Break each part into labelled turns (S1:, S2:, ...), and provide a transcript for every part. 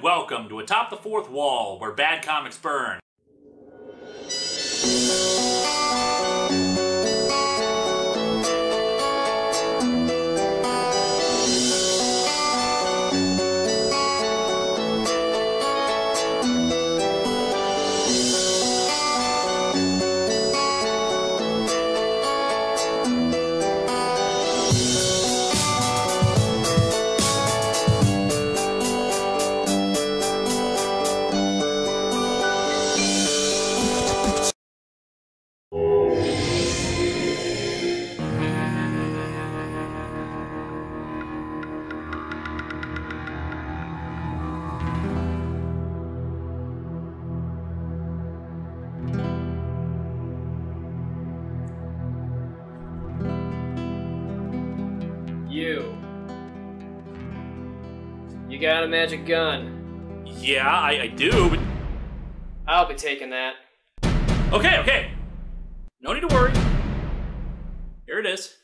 S1: and welcome to Atop the Fourth Wall, where bad comics burn.
S2: You got a magic gun?
S1: Yeah, I do, but...
S2: I'll be taking that.
S1: Okay. No need to worry. Here it is.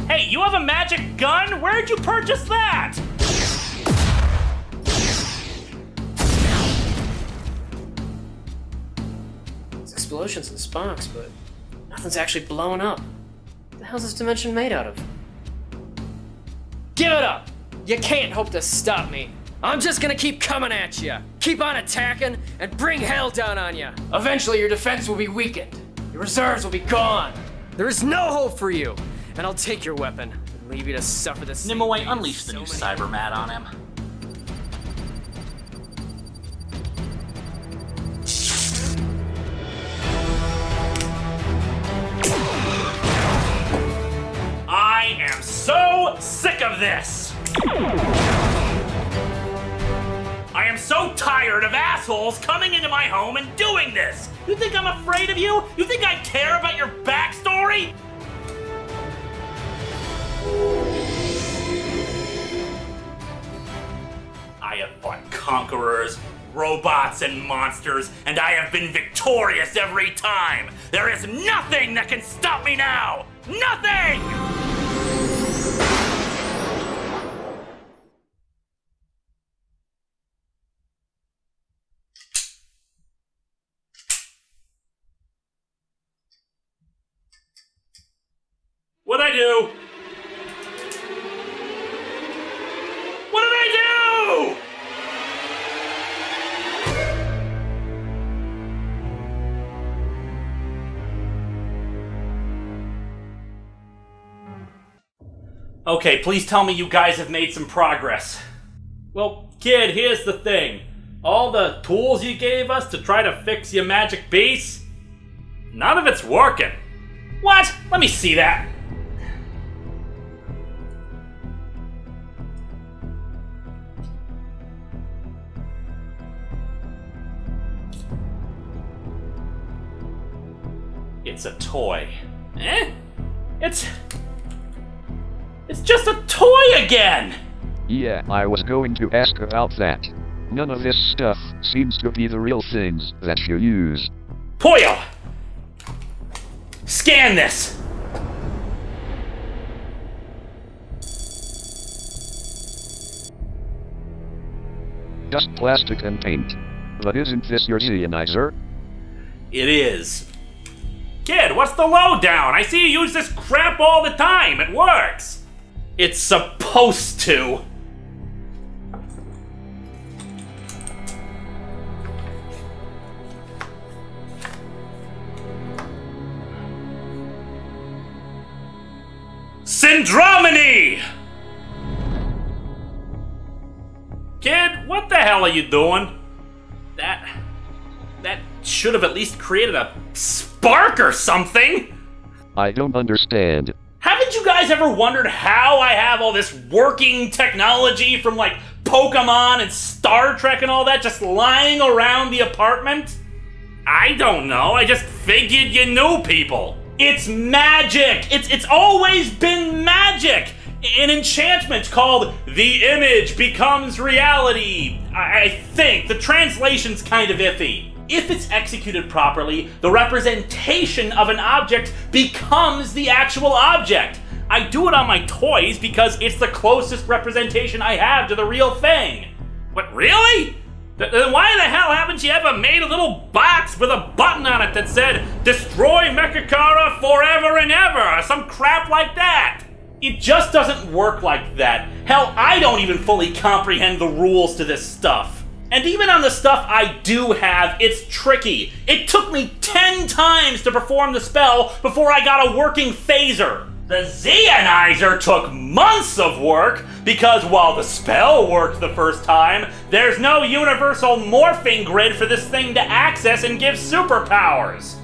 S1: Hey, you have a magic gun? Where'd you purchase that?
S2: It's explosions and sparks, but nothing's actually blowing up. What the hell's this dimension made out of? Give it up! You can't hope to stop me. I'm just gonna keep coming at you. Keep on attacking and bring hell down on you. Eventually your defense will be weakened. Your reserves will be gone. There is no hope for you. And I'll take your weapon and leave you to suffer the same
S1: Nimue,
S2: fate
S1: unleash
S2: as
S1: the
S2: so
S1: new
S2: many
S1: Cybermat on him. I am so sick of this! I am so tired of assholes coming into my home and doing this! You think I'm afraid of you? You think I care about your backstory? I have fought conquerors, robots, and monsters, and I have been victorious every time! There is nothing that can stop me now! Nothing! What'd I do? What did I do? Okay, please tell me you guys have made some progress. Well, kid, here's the thing. All the tools you gave us to try to fix your magic beast, none of it's working. What? Let me see that. It's a toy. Eh? It's just a toy again!
S3: Yeah, I was going to ask about that. None of this stuff seems to be the real things that you use.
S1: Poyo! Scan this!
S3: Just plastic and paint. But isn't this your ionizer?
S1: It is. Kid, what's the lowdown? I see you use this crap all the time. It works. It's supposed to. Syndrominy! Kid, what the hell are you doing? That should have at least created a spark or something!
S3: I don't understand.
S1: Haven't you guys ever wondered how I have all this working technology from like Pokemon and Star Trek and all that just lying around the apartment? I don't know, I just figured you knew people. It's magic! It's always been magic! An enchantment called The Image Becomes Reality. I think the translation's kind of iffy. If it's executed properly, the representation of an object becomes the actual object. I do it on my toys because it's the closest representation I have to the real thing. What, really? Then why the hell haven't you ever made a little box with a button on it that said, "Destroy Mechakara forever and ever," or some crap like that? It just doesn't work like that. Hell, I don't even fully comprehend the rules to this stuff. And even on the stuff I do have, it's tricky. It took me 10 times to perform the spell before I got a working phaser. The Zeonizer took months of work because while the spell worked the first time, there's no universal morphing grid for this thing to access and give superpowers.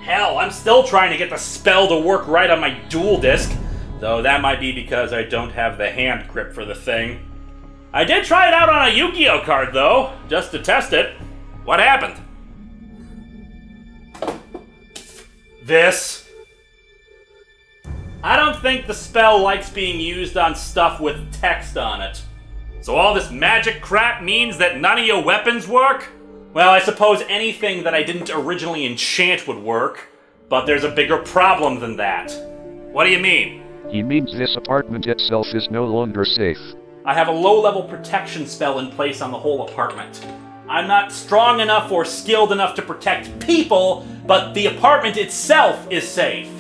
S1: Hell, I'm still trying to get the spell to work right on my dual disc, though that might be because I don't have the hand grip for the thing. I did try it out on a Yu-Gi-Oh card though, just to test it. What happened? This. I don't think the spell likes being used on stuff with text on it. So all this magic crap means that none of your weapons work? Well, I suppose anything that I didn't originally enchant would work, but there's a bigger problem than that. What do you mean?
S3: He means this apartment itself is no longer safe.
S1: I have a low-level protection spell in place on the whole apartment. I'm not strong enough or skilled enough to protect people, but the apartment itself is safe.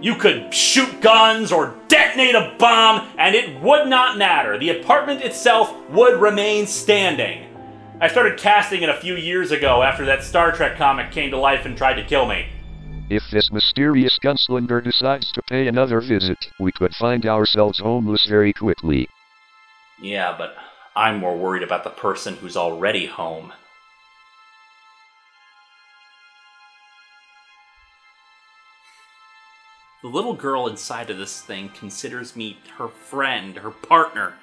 S1: You could shoot guns or detonate a bomb, and it would not matter. The apartment itself would remain standing. I started casting it a few years ago after that Star Trek comic came to life and tried to kill me.
S3: If this mysterious gunslinger decides to pay another visit, we could find ourselves homeless very quickly.
S1: Yeah, but I'm more worried about the person who's already home. The little girl inside of this thing considers me her friend, her partner.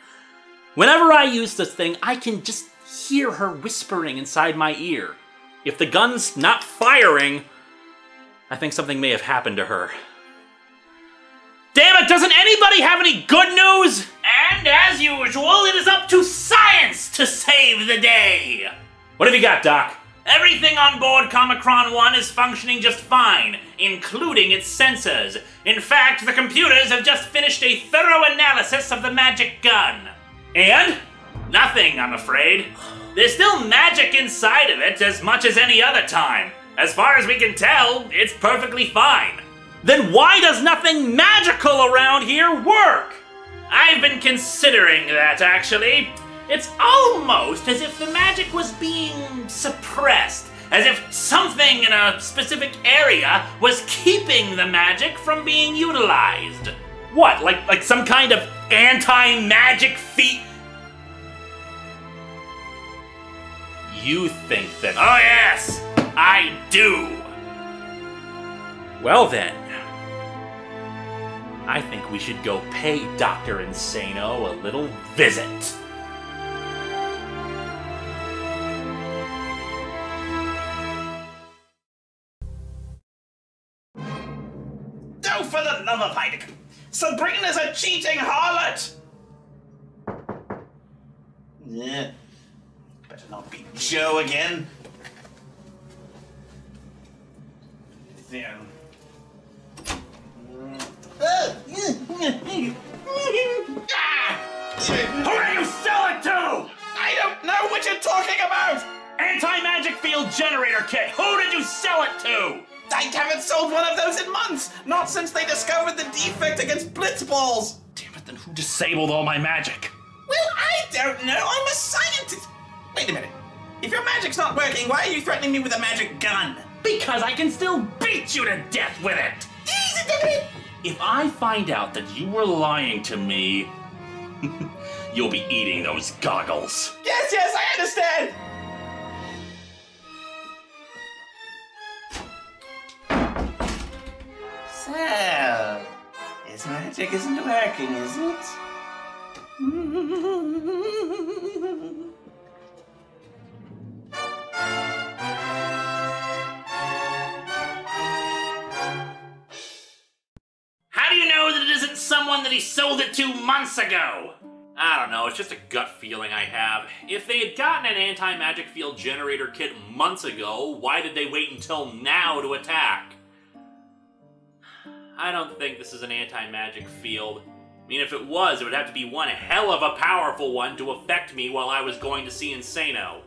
S1: Whenever I use this thing, I can just hear her whispering inside my ear. If the gun's not firing, I think something may have happened to her. Damn it, doesn't anybody have any good news? And as usual, it is up to science to save the day. What have you got, Doc? Everything on board Comicron 1 is functioning just fine, including its sensors. In fact, the computers have just finished a thorough analysis of the magic gun. And? Nothing, I'm afraid. There's still magic inside of it as much as any other time. As far as we can tell, it's perfectly fine. Then why does nothing magical around here work? I've been considering that, actually. It's almost as if the magic was being suppressed, as if something in a specific area was keeping the magic from being utilized. What, like some kind of anti-magic feat? You think that... Oh yes, I do. Well then, I think we should go pay Dr. Insano a little visit.
S4: Oh, for the love of Heidegger! Sabrina's a cheating harlot! Yeah. Better not be Joe again. There.
S1: Who did you sell it to?
S4: I don't know what you're talking about!
S1: Anti-magic field generator kit. Who did you sell it to?
S4: I haven't sold one of those in months! Not since they discovered the defect against blitzballs!
S1: Damn it, then who disabled all my magic?
S4: Well, I don't know. I'm a scientist. Wait a minute. If your magic's not working, why are you threatening me with a magic gun?
S1: Because I can still beat you to death with it! If I find out that you were lying to me, you'll be eating those goggles.
S4: Yes, I understand! So, his magic isn't working, is it?
S1: How do you know that it isn't someone that he sold it to months ago? I don't know, it's just a gut feeling I have. If they had gotten an anti-magic field generator kit months ago, why did they wait until now to attack? I don't think this is an anti-magic field. I mean, if it was, it would have to be one hell of a powerful one to affect me while I was going to see Insano.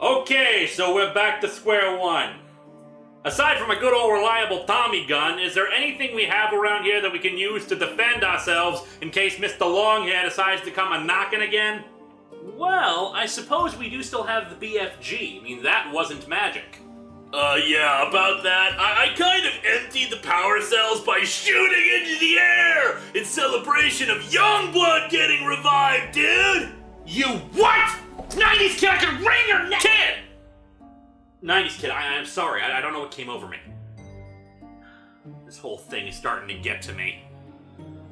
S1: Okay, so we're back to square one. Aside from a good old reliable Tommy gun, is there anything we have around here that we can use to defend ourselves in case Mr. Longhair decides to come a-knocking again? Well, I suppose we do still have the BFG. I mean, that wasn't magic. Yeah, about that. I kind of emptied the power cells by shooting into the air in celebration of Youngblood getting revived, dude! You what? 90s kid, I can wring your neck! Kid! 90s kid, I'm sorry. I don't know what came over me. This whole thing is starting to get to me.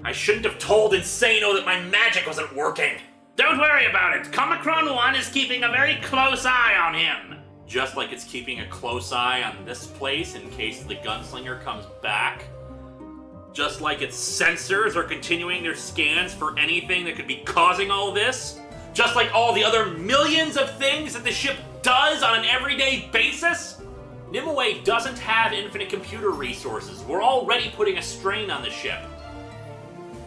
S1: I shouldn't have told Insano that my magic wasn't working. Don't worry about it. Comicron 1 is keeping a very close eye on him. Just like it's keeping a close eye on this place in case the gunslinger comes back. Just like its sensors are continuing their scans for anything that could be causing all this. Just like all the other millions of things that the ship does on an everyday basis. Nimue doesn't have infinite computer resources. We're already putting a strain on the ship.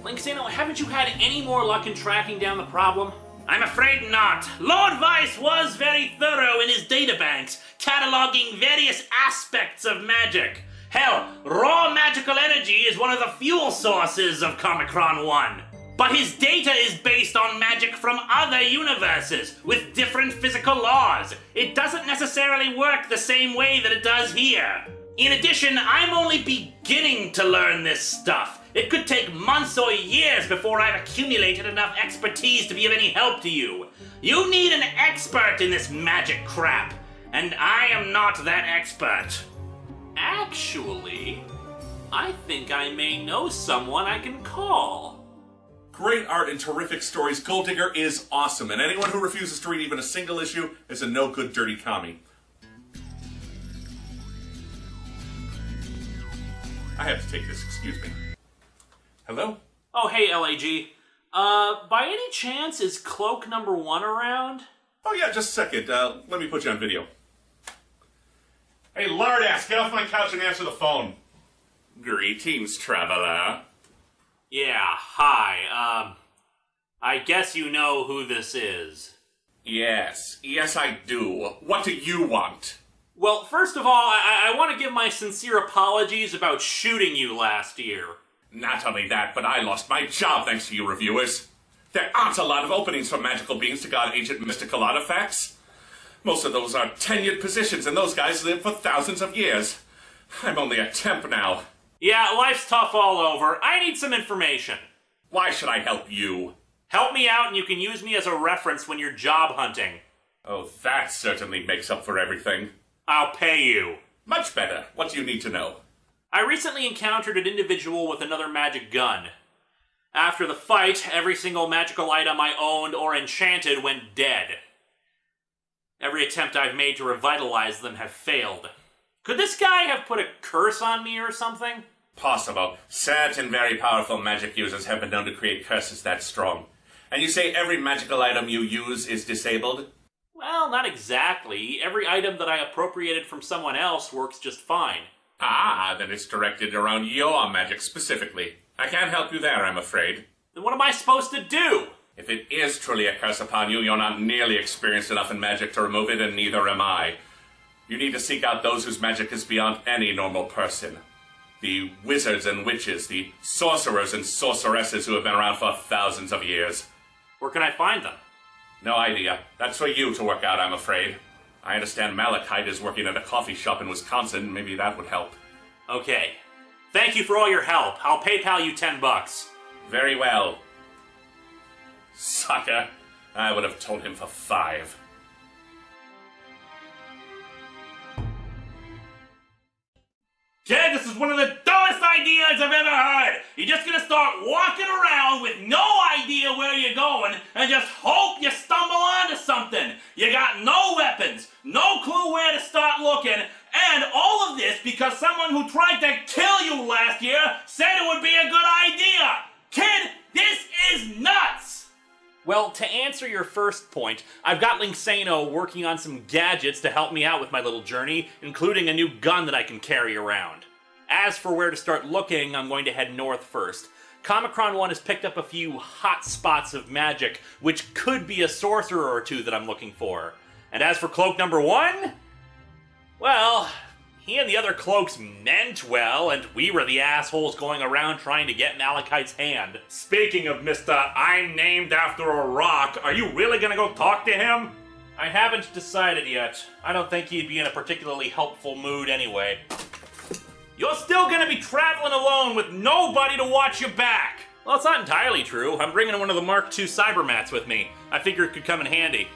S1: Linksano, haven't you had any more luck in tracking down the problem? I'm afraid not. Lord Weiss was very thorough in his databanks, cataloging various aspects of magic. Hell, raw magical energy is one of the fuel sources of Comicron 1. But his data is based on magic from other universes, with different physical laws. It doesn't necessarily work the same way that it does here. In addition, I'm only beginning to learn this stuff. It could take months or years before I've accumulated enough expertise to be of any help to you. You need an expert in this magic crap, and I am not that expert. Actually, I think I may know someone I can call.
S5: Great art and terrific stories. Gold Digger is awesome, and anyone who refuses to read even a single issue is a no-good dirty commie. I have to take this, excuse me. Hello?
S1: Oh, hey, LAG. By any chance, is Cloak number 1 around?
S5: Oh yeah, just a second. Let me put you on video. Hey, lardass, get off my couch and answer the phone. Greetings, traveler.
S1: Yeah, hi. I guess you know who this is.
S5: Yes, I do. What do you want?
S1: Well, first of all, I want to give my sincere apologies about shooting you last year.
S5: Not only that, but I lost my job thanks to you reviewers. There aren't a lot of openings for magical beings to guard ancient mystical artifacts. Most of those are tenured positions, and those guys live for thousands of years. I'm only a temp now.
S1: Yeah, life's tough all over. I need some information.
S5: Why should I help you?
S1: Help me out and you can use me as a reference when you're job hunting.
S5: Oh, that certainly makes up for everything.
S1: I'll pay you.
S5: Much better. What do you need to know?
S1: I recently encountered an individual with another magic gun. After the fight, every single magical item I owned or enchanted went dead. Every attempt I've made to revitalize them have failed. Could this guy have put a curse on me or something?
S5: Possible. Certain very powerful magic users have been known to create curses that strong. And you say every magical item you use is disabled?
S1: Well, not exactly. Every item that I appropriated from someone else works just fine.
S5: Ah, then it's directed around your magic specifically. I can't help you there, I'm afraid.
S1: Then what am I supposed to do?
S5: If it is truly a curse upon you, you're not nearly experienced enough in magic to remove it, and neither am I. You need to seek out those whose magic is beyond any normal person. The wizards and witches, the sorcerers and sorceresses who have been around for thousands of years.
S1: Where can I find them?
S5: No idea. That's for you to work out, I'm afraid. I understand Malachite is working at a coffee shop in Wisconsin. Maybe that would help.
S1: Okay. Thank you for all your help. I'll PayPal you $10.
S5: Very well. Sucker. I would have told him for 5.
S1: Kid, this is one of the dumbest ideas I've ever heard! You're just gonna start walking around with no idea where you're going and just hope you stumble onto something! You got no weapons, no clue where to start looking, and all of this because someone who tried to kill you last year said it would be a good idea! Kid, this is nuts! Well, to answer your first point, I've got Linksano working on some gadgets to help me out with my little journey, including a new gun that I can carry around. As for where to start looking, I'm going to head north first. Comicron 1 has picked up a few hot spots of magic, which could be a sorcerer or two that I'm looking for. And as for cloak number 1, well, he and the other cloaks meant well, and we were the assholes going around trying to get Malachite's hand. Speaking of Mr. I'm named after a rock, are you really gonna go talk to him? I haven't decided yet. I don't think he'd be in a particularly helpful mood anyway. You're still gonna be traveling alone with nobody to watch your back! Well, it's not entirely true. I'm bringing one of the Mark II Cybermats with me. I figure it could come in handy.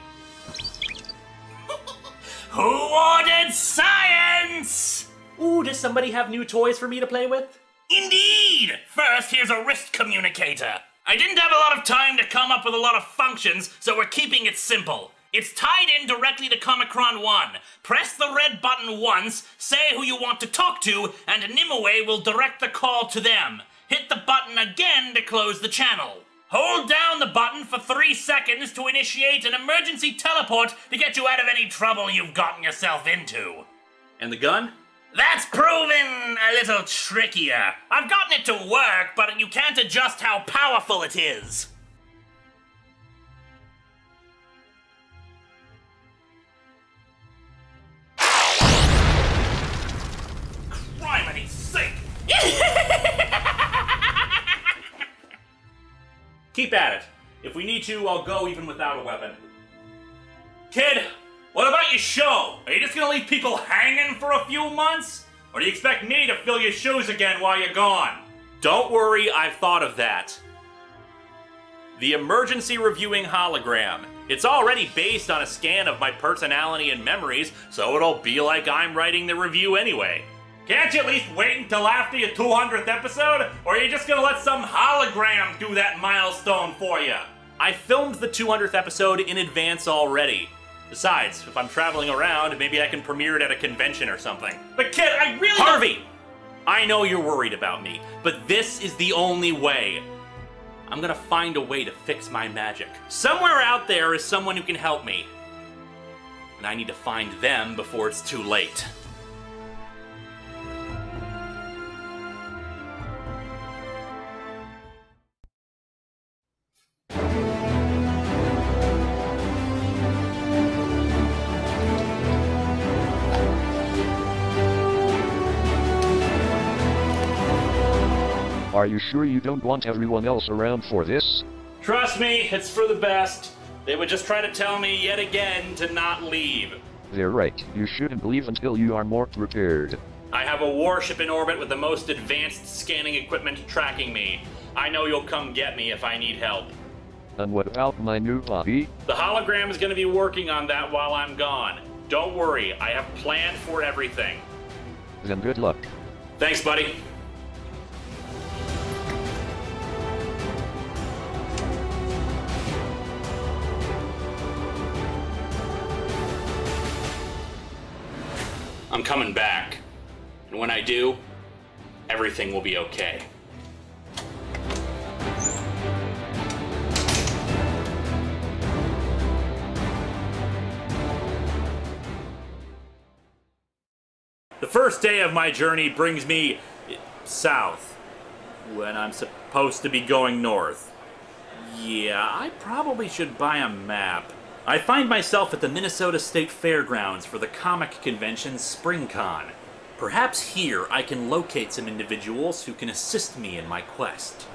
S1: Who ordered science? Ooh, does somebody have new toys for me to play with? Indeed! First, here's a wrist communicator. I didn't have a lot of time to come up with a lot of functions, so we're keeping it simple. It's tied in directly to Comicron 1. Press the red button once, say who you want to talk to, and Nimue will direct the call to them. Hit the button again to close the channel. Hold down the button for 3 seconds to initiate an emergency teleport to get you out of any trouble you've gotten yourself into. And the gun? That's proven a little trickier. I've gotten it to work, but you can't adjust how powerful it is. Criminy sake! Keep at it. If we need to, I'll go even without a weapon. Kid, what about your show? Are you just gonna leave people hanging for a few months? Or do you expect me to fill your shoes again while you're gone? Don't worry, I've thought of that. The emergency reviewing hologram. It's already based on a scan of my personality and memories, so it'll be like I'm writing the review anyway. Can't you at least wait until after your 200th episode? Or are you just gonna let some hologram do that milestone for you? I filmed the 200th episode in advance already. Besides, if I'm traveling around, maybe I can premiere it at a convention or something. But kid, I really— Harvey! I know you're worried about me, but this is the only way. I'm gonna find a way to fix my magic. Somewhere out there is someone who can help me. And I need to find them before it's too late.
S3: Are you sure you don't want everyone else around for this?
S1: Trust me, it's for the best. They would just try to tell me yet again to not leave.
S3: They're right. You shouldn't leave until you are more prepared.
S1: I have a warship in orbit with the most advanced scanning equipment tracking me. I know you'll come get me if I need help.
S3: And what about my new body?
S1: The hologram is going to be working on that while I'm gone. Don't worry, I have planned for everything.
S3: Then good luck.
S1: Thanks, buddy. I'm coming back. And when I do, everything will be okay. The first day of my journey brings me south, when I'm supposed to be going north. Yeah, I probably should buy a map. I find myself at the Minnesota State Fairgrounds for the comic convention SpringCon. Perhaps here I can locate some individuals who can assist me in my quest.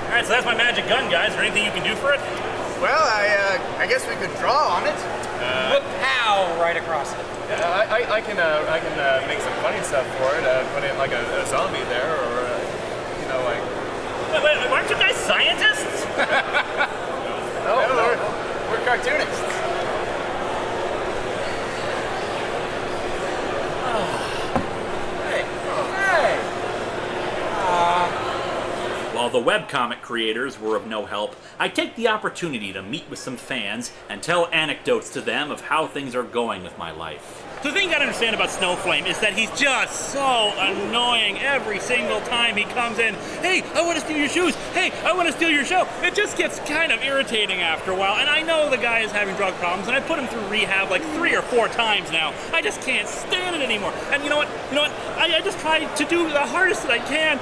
S1: Alright, so that's my magic gun, guys. Is there anything you can do for it?
S6: Well, I guess we could draw on it.
S2: Pow! Right across it.
S6: I can make some funny stuff for it. Put in like a zombie there, or you know, like.
S1: Wait, aren't you guys scientists?
S6: No, we're cartoonists.
S1: While the webcomic creators were of no help, I take the opportunity to meet with some fans and tell anecdotes to them of how things are going with my life. So the thing you gotta understand about Snowflame is that he's just so annoying every single time he comes in. Hey, I want to steal your shoes. Hey, I want to steal your show. It just gets kind of irritating after a while. And I know the guy is having drug problems, and I put him through rehab like 3 or 4 times now. I just can't stand it anymore. And you know what? I just try to do the hardest that I can.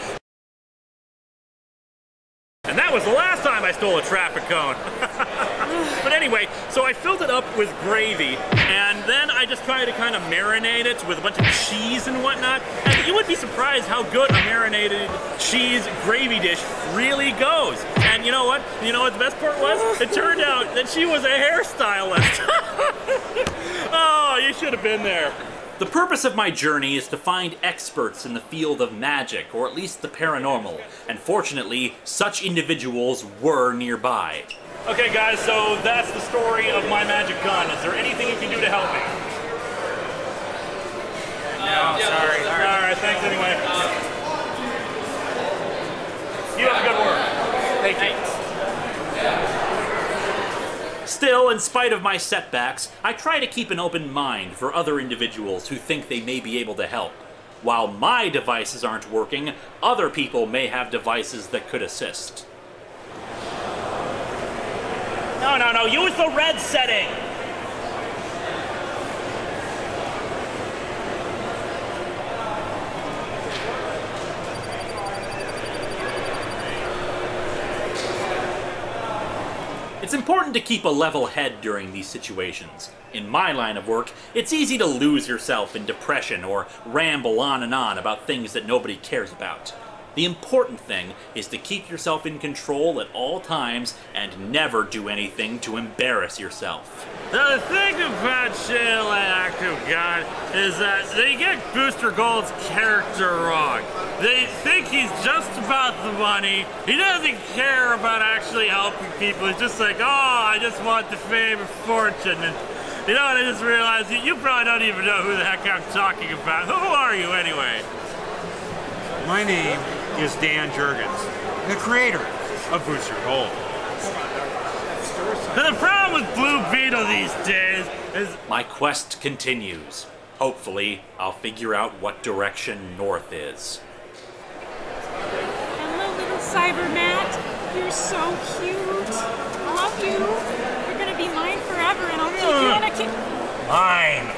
S1: And that was the last time I stole a traffic cone. But anyway, so I filled it up with gravy, and then I just tried to kind of marinate it with a bunch of cheese and whatnot. And you would be surprised how good a marinated cheese gravy dish really goes. And you know what? You know what the best part was? It turned out that she was a hairstylist. Oh, you should have been there. The purpose of my journey is to find experts in the field of magic, or at least the paranormal, and fortunately, such individuals were nearby. Okay guys, so that's the story of my magic gun. Is there anything you can do to help me?
S2: No, sorry.
S1: Alright, thanks anyway. You have a good work. Thank you. Still, in spite of my setbacks, I try to keep an open mind for other individuals who think they may be able to help. While my devices aren't working, other people may have devices that could assist. No, use the red setting! It's important to keep a level head during these situations. In my line of work, it's easy to lose yourself in depression or ramble on and on about things that nobody cares about. The important thing is to keep yourself in control at all times and never do anything to embarrass yourself. Now, the thing about Shale Active God is that they get Booster Gold's character wrong. They think he's just about the money. He doesn't care about actually helping people. He's just like, oh, I just want the fame and fortune. And you know what, I just realized you probably don't even know who the heck I'm talking about. Who are you anyway?
S7: My name is Dan Jurgens, the creator of Booster Gold.
S1: The problem with Blue Beetle these days is... My quest continues. Hopefully, I'll figure out what direction north is.
S8: Hello, little Cyber Matt. You're so cute. I love you. You're gonna be mine forever, and I'll keep you on a kick.
S1: Mine.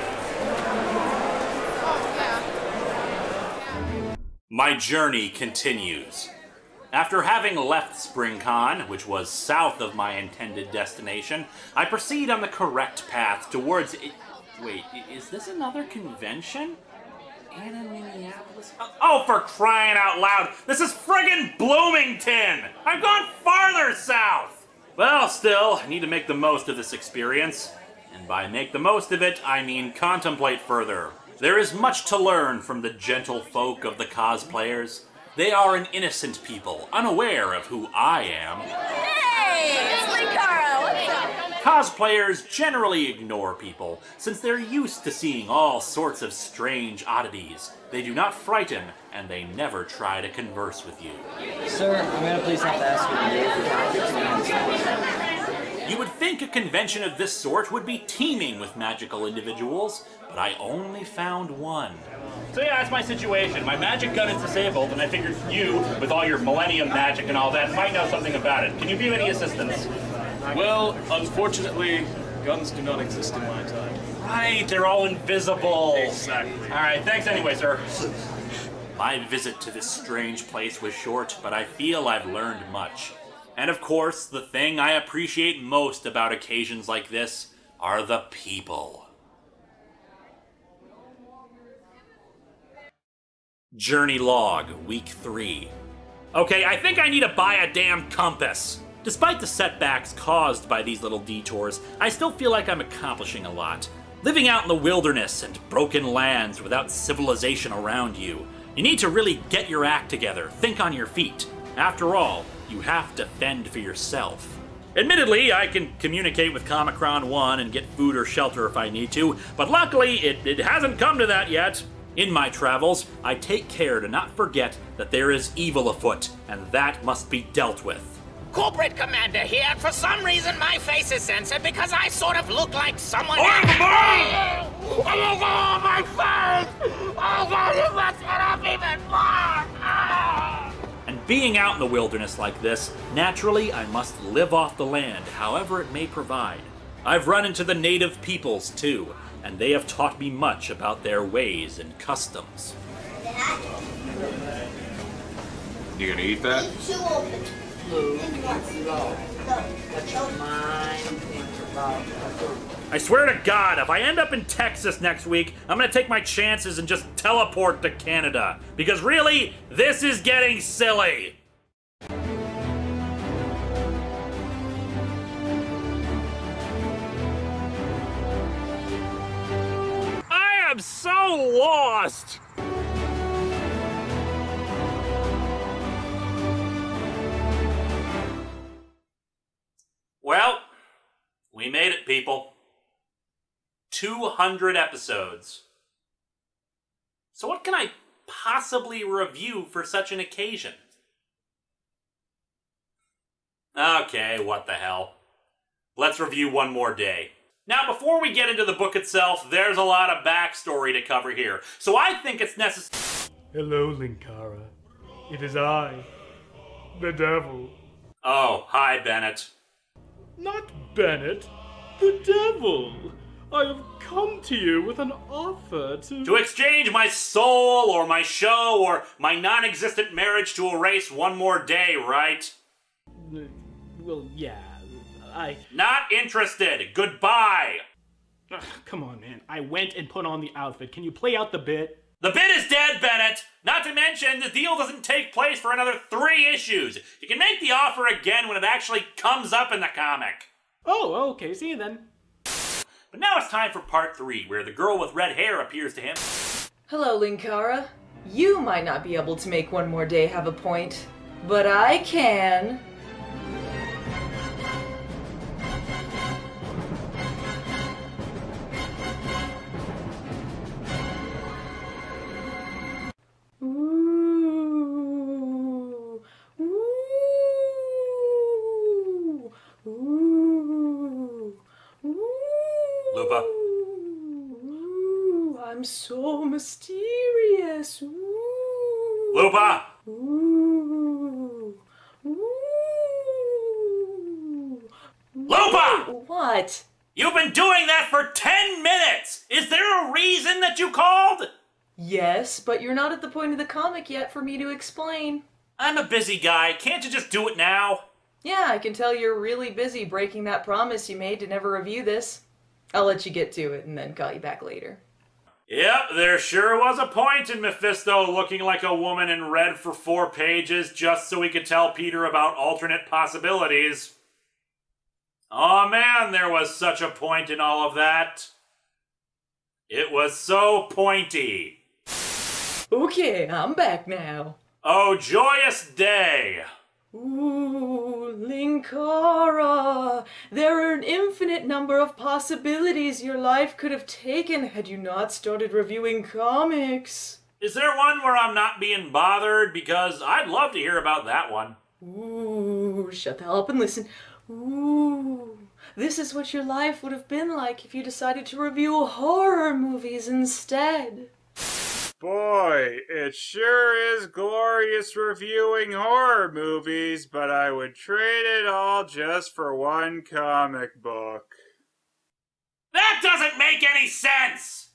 S1: My journey continues. After having left SpringCon, which was south of my intended destination, I proceed on the correct path towards it. Wait, is this another convention? Anna Minneapolis? Oh, for crying out loud! This is friggin' Bloomington! I've gone farther south! Well, still, I need to make the most of this experience. And by make the most of it, I mean contemplate further. There is much to learn from the gentle folk of the cosplayers. They are an innocent people, unaware of who I am.
S9: Hey, it's Linkara, what's up?
S1: Cosplayers generally ignore people, since they're used to seeing all sorts of strange oddities. They do not frighten, and they never try to converse with you.
S10: Sir, I'm gonna please have to ask you.
S1: You would think a convention of this sort would be teeming with magical individuals, but I only found one. So yeah, that's my situation. My magic gun is disabled, and I figured you, with all your Millennium magic and all that, might know something about it. Can you be of any assistance?
S6: Well, unfortunately, guns do not exist in my time.
S1: Right, they're all invisible.
S6: Exactly.
S1: Alright, thanks anyway, sir. My visit to this strange place was short, but I feel I've learned much. And of course, the thing I appreciate most about occasions like this are the people. Journey log, week 3. Okay, I think I need to buy a damn compass. Despite the setbacks caused by these little detours, I still feel like I'm accomplishing a lot. Living out in the wilderness and broken lands without civilization around you, you need to really get your act together, think on your feet. After all, you have to fend for yourself. Admittedly, I can communicate with Comicron 1 and get food or shelter if I need to, but luckily it hasn't come to that yet. In my travels, I take care to not forget that there is evil afoot, and that must be dealt with.
S4: Corporate Commander here, and for some reason my face is censored because I sort of look like someone else. Oh, my face! Oh, God, you messed it up even more!
S1: And being out in the wilderness like this, naturally I must live off the land, however it may provide. I've run into the native peoples too, and they have taught me much about their ways and customs.
S11: You gonna eat that?
S1: I swear to God, if I end up in Texas next week, I'm gonna take my chances and just teleport to Canada. Because really, this is getting silly. I am so lost. Well, we made it, people. 200 episodes. So what can I possibly review for such an occasion? Okay, what the hell. Let's review One More Day. Now, before we get into the book itself, there's a lot of backstory to cover here, so I think it's necessary.
S12: Hello, Linkara. It is I, the devil.
S1: Oh, hi, Bennett.
S12: Not Bennett, the devil. I have come to you with an offer
S1: to exchange my soul, or my show, or my non-existent marriage to erase one more day, right?
S12: Well, yeah,
S1: Not interested! Goodbye!
S12: Ugh, come on, man. I went and put on the outfit. Can you play out the bit?
S1: The bit is dead, Bennett! Not to mention, the deal doesn't take place for another 3 issues. You can make the offer again when it actually comes up in the comic.
S12: Oh, okay. See you then.
S1: But now it's time for part 3, where the girl with red hair appears to him.
S13: Hello, Linkara. You might not be able to make One More Day have a point, but I can.
S1: Lupa.
S13: Ooh, I'm so mysterious. Ooh.
S1: Lupa!
S13: Ooh. Ooh.
S1: Lupa!
S13: What?
S1: You've been doing that for 10 minutes! Is there a reason that you called?
S13: Yes, but you're not at the point of the comic yet for me to explain.
S1: I'm a busy guy. Can't you just do it now?
S13: Yeah, I can tell you're really busy breaking that promise you made to never review this. I'll let you get to it and then call you back later.
S1: Yep, there sure was a point in Mephisto looking like a woman in red for 4 pages just so he could tell Peter about alternate possibilities. Oh man, there was such a point in all of that. It was so pointy.
S13: Okay, I'm back now.
S1: Oh, joyous day.
S13: Ooh, Linkara, there are an infinite number of possibilities your life could have taken had you not started reviewing comics.
S1: Is there one where I'm not being bothered? Because I'd love to hear about that one.
S13: Ooh, shut the hell up and listen. Ooh, this is what your life would have been like if you decided to review horror movies instead.
S11: Boy, it sure is glorious reviewing horror movies, but I would trade it all just for one comic book.
S1: That doesn't make any sense!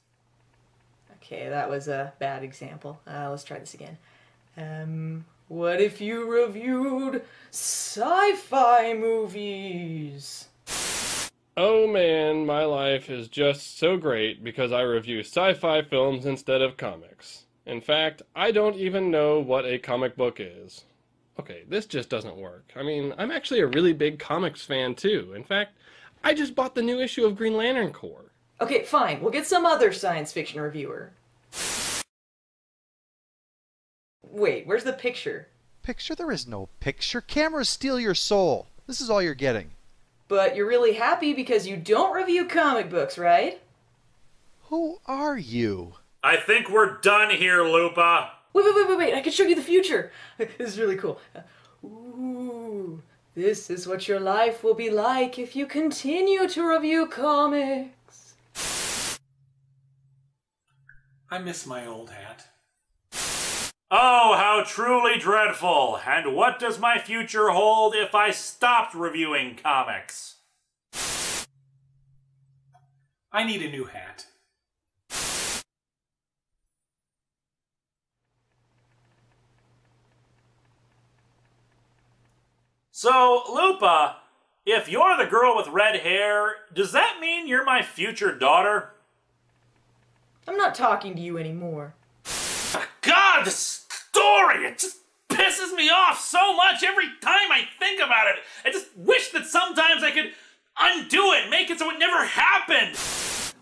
S13: Okay, that was a bad example. Let's try this again. What if you reviewed sci-fi movies?
S14: Oh man, my life is just so great because I review sci-fi films instead of comics. In fact, I don't even know what a comic book is. Okay, this just doesn't work. I mean, I'm actually a really big comics fan too. In fact, I just bought the new issue of Green Lantern Corps.
S13: Okay, fine. We'll get some other science fiction reviewer. Wait, where's the picture?
S15: Picture? There is no picture. Cameras steal your soul. This is all you're getting.
S13: But you're really happy because you don't review comic books, right?
S15: Who are you?
S1: I think we're done here, Lupa.
S13: Wait, I can show you the future. This is really cool. Ooh, This is what your life will be like if you continue to review comics.
S16: I miss my old hat.
S1: Oh, how truly dreadful! And what does my future hold if I stopped reviewing comics?
S16: I need a new hat.
S1: So, Lupa, if you're the girl with red hair, does that mean you're my future daughter?
S13: I'm not talking to you anymore.
S1: God, this story, it just pisses me off so much every time I think about it. I just wish that sometimes I could undo it, make it so it never happened.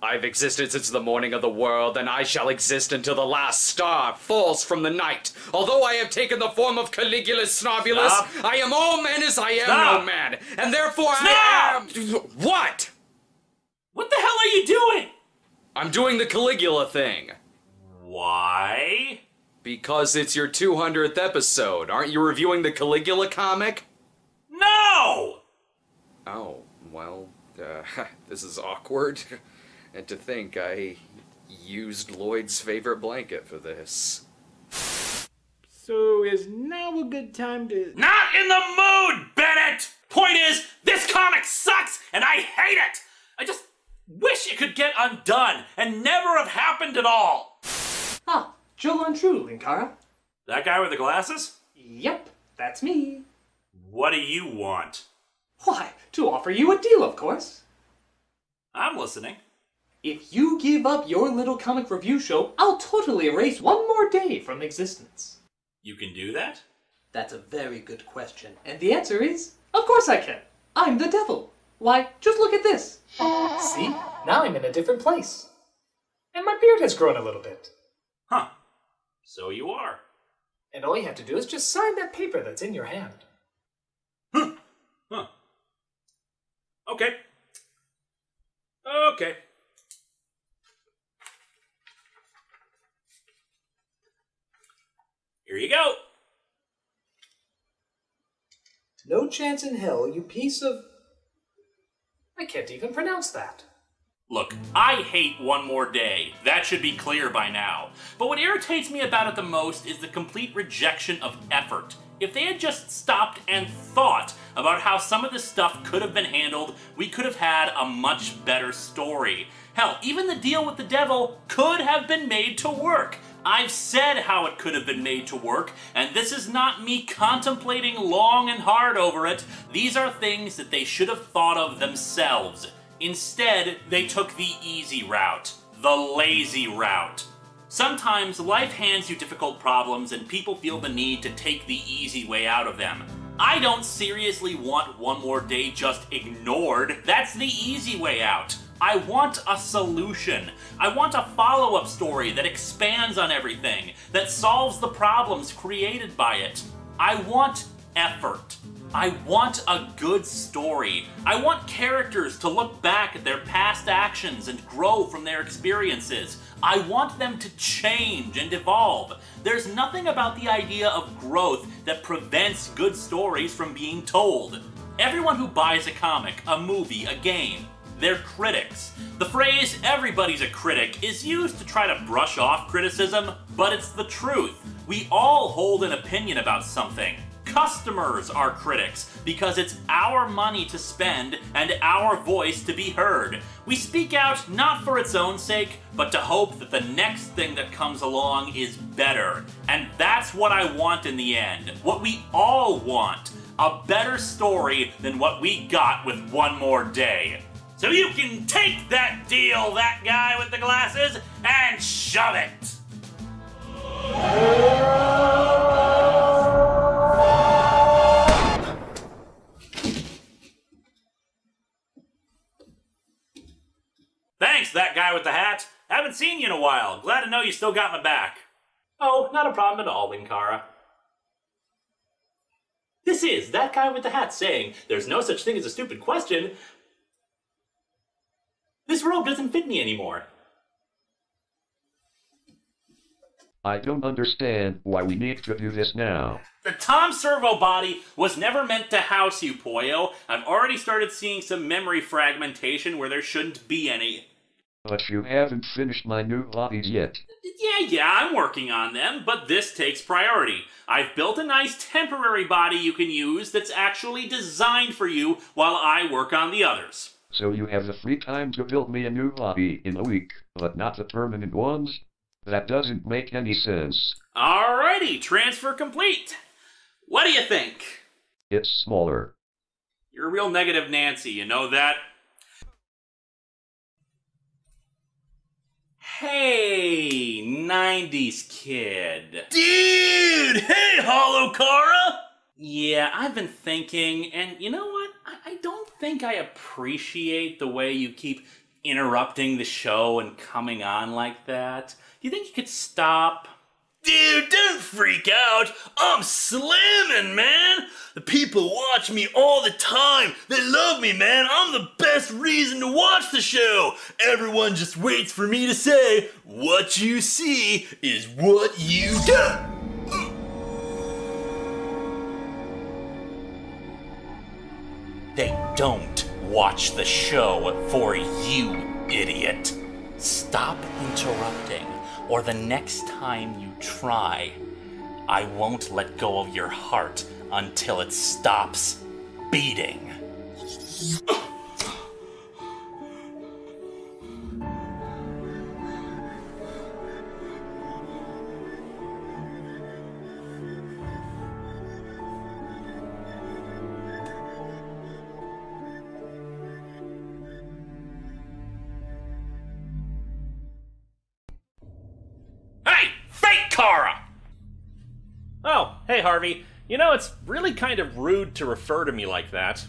S17: I've existed since the morning of the world, and I shall exist until the last star falls from the night. Although I have taken the form of Caligulus Snobulus, I am all men as I am no man, and therefore I am... What?
S1: What the hell are you doing?
S17: I'm doing the Caligula thing.
S1: Why?
S17: Because it's your 200th episode. Aren't you reviewing the Caligula comic?
S1: No!
S17: Oh, well, this is awkward. And to think I used Lloyd's favorite blanket for this.
S12: So is now a good time to...
S1: Not in the mood, Bennett! Point is, this comic sucks and I hate it! I just wish it could get undone and never have happened at all.
S18: Ah, Joel and True, Linkara.
S1: That guy with the glasses?
S18: Yep, that's me.
S1: What do you want?
S18: Why, to offer you a deal, of course.
S1: I'm listening.
S18: If you give up your little comic review show, I'll totally erase one more day from existence.
S1: You can do that?
S18: That's a very good question. And the answer is, of course I can. I'm the devil. Why, just look at this. See? Now I'm in a different place. And my beard has grown a little bit.
S1: Huh. So you are.
S18: And all you have to do is just sign that paper that's in your hand.
S1: Huh. Okay. Okay. Here you go.
S18: No chance in hell, you piece of... I can't even pronounce that.
S1: Look, I hate One More Day. That should be clear by now. But what irritates me about it the most is the complete rejection of effort. If they had just stopped and thought about how some of this stuff could have been handled, we could have had a much better story. Hell, even the deal with the devil could have been made to work. I've said how it could have been made to work, and this is not me contemplating long and hard over it. These are things that they should have thought of themselves. Instead, they took the easy route, the lazy route. Sometimes life hands you difficult problems and people feel the need to take the easy way out of them. I don't seriously want One More Day just ignored. That's the easy way out. I want a solution. I want a follow-up story that expands on everything, that solves the problems created by it. I want effort. I want a good story. I want characters to look back at their past actions and grow from their experiences. I want them to change and evolve. There's nothing about the idea of growth that prevents good stories from being told. Everyone who buys a comic, a movie, a game, they're critics. The phrase, everybody's a critic, is used to try to brush off criticism, but it's the truth. We all hold an opinion about something. Customers are critics because it's our money to spend and our voice to be heard. We speak out not for its own sake, but to hope that the next thing that comes along is better. And that's what I want in the end. What we all want. A better story than what we got with One More Day. So you can take that deal, that guy with the glasses, and shove it! Thanks, that guy with the hat. Haven't seen you in a while. Glad to know you still got my back. Oh, not a problem at all, Linkara. This is that guy with the hat saying, there's no such thing as a stupid question. This robe doesn't fit me anymore.
S3: I don't understand why we need to do this now.
S1: The Tom Servo body was never meant to house you, Pollo. I've already started seeing some memory fragmentation where there shouldn't be any.
S3: But you haven't finished my new bodies yet.
S1: Yeah, I'm working on them, but this takes priority. I've built a nice temporary body you can use that's actually designed for you while I work on the others.
S3: So you have the free time to build me a new body in a week, but not the permanent ones? That doesn't make any sense.
S1: Alrighty, transfer complete. What do you think?
S3: It's smaller.
S1: You're a real negative Nancy, you know that? Hey, 90s kid.
S19: Dude! Hey, Hollow Kara!
S1: Yeah, I've been thinking, and you know what? I don't think I appreciate the way you keep interrupting the show and coming on like that. You think you could stop?
S19: Dude, don't freak out. I'm slamming, man. The people watch me all the time. They love me, man. I'm the best reason to watch the show. Everyone just waits for me to say, what you see is what you do.
S1: They don't watch the show for you, idiot. Stop interrupting, or the next time you try, I won't let go of your heart until it stops beating. Kara!
S20: Oh, hey Harvey. You know, it's really kind of rude to refer to me like that.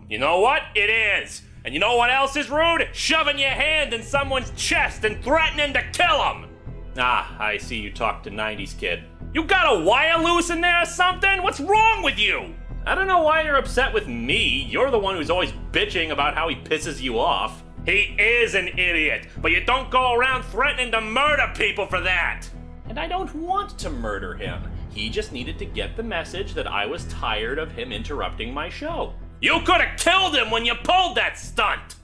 S1: You know what? It is. And you know what else is rude? Shoving your hand in someone's chest and threatening to kill him.
S20: Ah, I see you talk to 90s kid.
S1: You got a wire loose in there or something? What's wrong with you?
S20: I don't know why you're upset with me. You're the one who's always bitching about how he pisses you off.
S1: He is an idiot, but you don't go around threatening to murder people for that.
S20: And I don't want to murder him. He just needed to get the message that I was tired of him interrupting my show.
S1: You could have killed him when you pulled that stunt!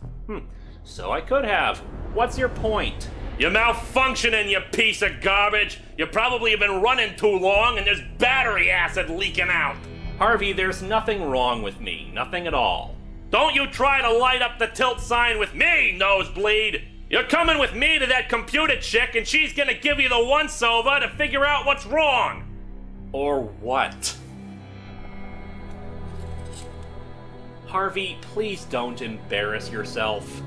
S20: So I could have. What's your point?
S1: You're malfunctioning, you piece of garbage! You probably have been running too long and there's battery acid leaking out!
S20: Harvey, there's nothing wrong with me. Nothing at all.
S1: Don't you try to light up the tilt sign with me, Nosebleed! You're coming with me to that computer chick and she's gonna give you the once-over to figure out what's wrong!
S20: Or what? Harvey, please don't embarrass yourself.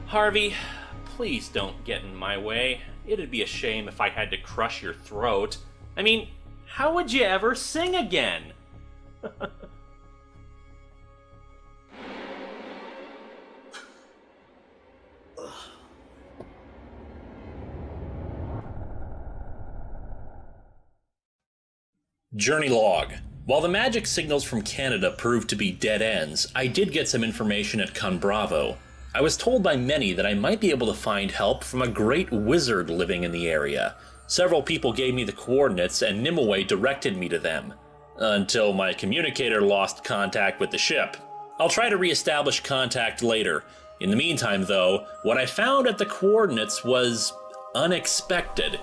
S20: Harvey, please don't get in my way. It'd be a shame if I had to crush your throat. I mean, how would you ever sing again?
S21: Journey log. While the magic signals from Canada proved to be dead ends, I did get some information at Conbravo. I was told by many that I might be able to find help from a great wizard living in the area. Several people gave me the coordinates and Nimue directed me to them. Until my communicator lost contact with the ship. I'll try to re-establish contact later. In the meantime, though, what I found at the coordinates was unexpected.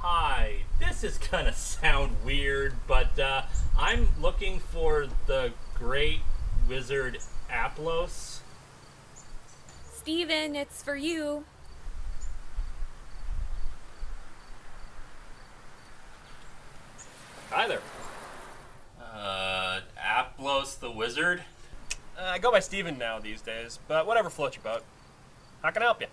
S20: Hi. This is gonna sound weird, but I'm looking for the Great Wizard Aplos.
S22: Steven, it's for you.
S14: Hi there.
S20: Aplos the Wizard?
S14: I go by Steven now these days, but whatever floats your boat. How can I help you?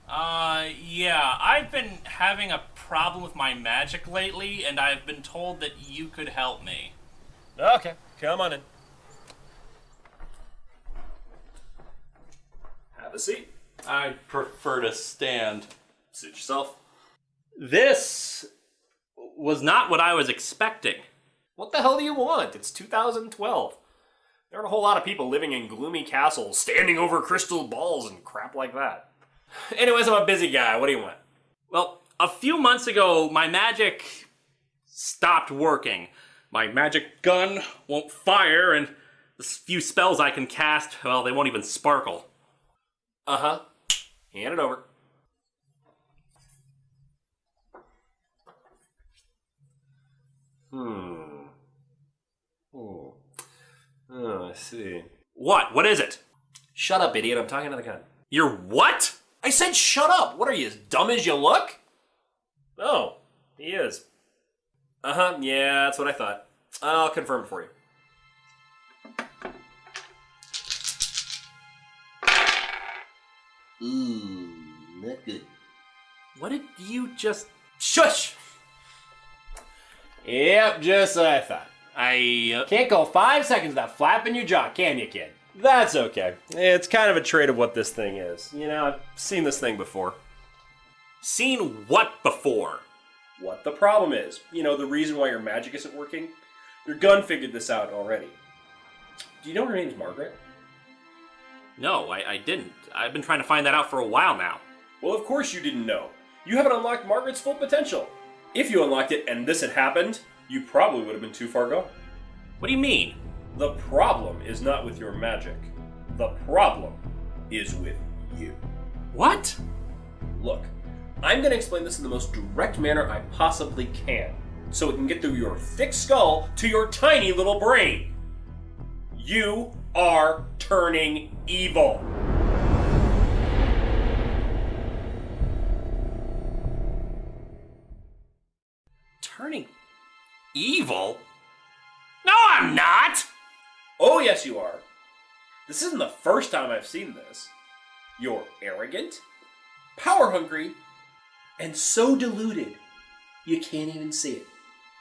S20: Yeah, I've been having a problem with my magic lately, and I've been told that you could help me.
S5: Okay, come on in. Have a seat.
S20: I prefer to stand.
S5: Suit yourself.
S20: This was not what I was expecting.
S5: What the hell do you want? It's 2012. There aren't a whole lot of people living in gloomy castles, standing over crystal balls and crap like that. Anyways, I'm a busy guy. What do you want?
S20: Well, a few months ago, my magic stopped working. My magic gun won't fire, and the few spells I can cast, well, they won't even sparkle.
S5: Uh-huh. Hand it over. Oh, I see.
S20: What? What is it?
S5: Shut up, idiot. I'm talking to the gun.
S20: You're what?
S5: I said shut up! What are you, as dumb as you look? Oh, he is. Uh-huh, yeah, that's what I thought. I'll confirm it for you.
S19: Ooh, not good.
S20: What did you just...
S5: Shush! Yep, just what I thought. Can't go 5 seconds without flapping your jaw, can you, kid? That's okay. It's kind of a trait of what this thing is. You know, I've seen this thing before.
S20: Seen what before?
S5: What the problem is. You know, the reason why your magic isn't working? Your gun figured this out already. Do you know her name's Margaret?
S20: No, I didn't. I've been trying to find that out for a while now.
S5: Well, of course you didn't know. You haven't unlocked Margaret's full potential. If you unlocked it and this had happened, you probably would have been too far gone.
S20: What do you mean?
S5: The problem is not with your magic. The problem is with you.
S20: What?
S5: Look, I'm going to explain this in the most direct manner I possibly can, so it can get through your thick skull to your tiny little brain. You are turning evil.
S20: Turning evil? No, I'm not!
S5: Oh, yes, you are. This isn't the first time I've seen this. You're arrogant, power-hungry, and so deluded you can't even see it.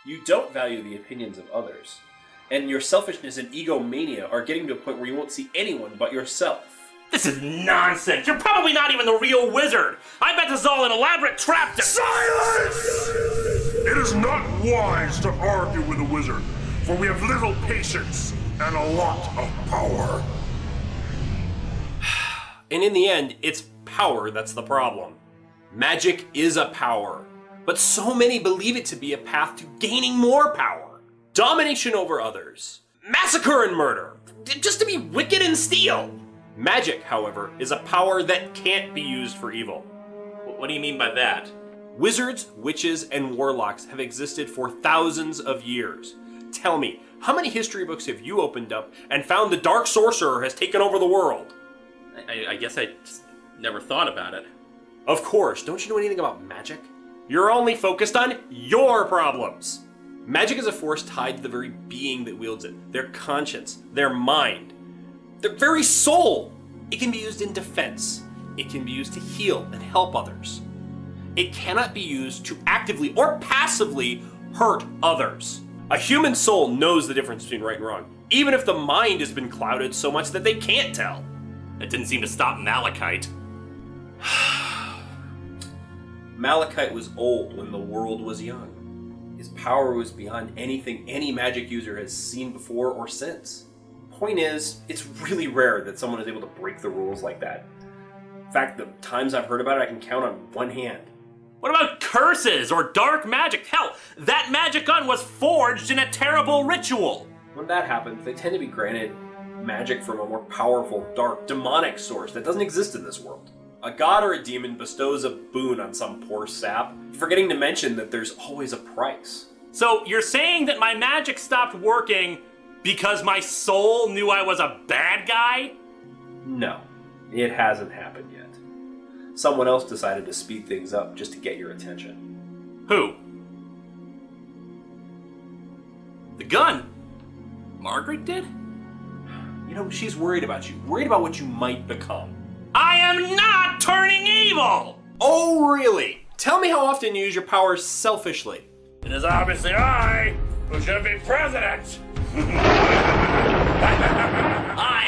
S5: You don't value the opinions of others, and your selfishness and egomania are getting to a point where you won't see anyone but yourself.
S20: This is nonsense! You're probably not even the real wizard! I bet this is all an elaborate trap to—
S22: Silence! It is not wise to argue with a wizard, for we have little patience and a lot of power.
S5: And in the end, it's power that's the problem. Magic is a power, but so many believe it to be a path to gaining more power. Domination over others, massacre and murder, just to be wicked and steal. Magic, however, is a power that can't be used for evil.
S20: What do you mean by that?
S5: Wizards, witches, and warlocks have existed for thousands of years. Tell me, how many history books have you opened up and found the dark sorcerer has taken over the world?
S20: I guess I just never thought about it.
S5: Of course, don't you know anything about magic? You're only focused on your problems. Magic is a force tied to the very being that wields it, their conscience, their mind, their very soul. It can be used in defense. It can be used to heal and help others. It cannot be used to actively or passively hurt others. A human soul knows the difference between right and wrong, even if the mind has been clouded so much that they can't tell.
S20: It didn't seem to stop Malachite.
S5: Malachite was old when the world was young. His power was beyond anything any magic user has seen before or since. Point is, it's really rare that someone is able to break the rules like that. In fact, the times I've heard about it, I can count on one hand.
S20: What about curses or dark magic? Hell, that magic gun was forged in a terrible ritual.
S5: When that happens, they tend to be granted magic from a more powerful, dark, demonic source that doesn't exist in this world. A god or a demon bestows a boon on some poor sap, forgetting to mention that there's always a price.
S20: So you're saying that my magic stopped working because my soul knew I was a bad guy?
S5: No, it hasn't happened yet. Someone else decided to speed things up just to get your attention.
S20: Who? The gun? Margaret did?
S5: You know, she's worried about you. Worried about what you might become.
S20: I am not turning evil!
S5: Oh, really? Tell me how often you use your powers selfishly.
S19: It is obviously I who should be president.
S21: I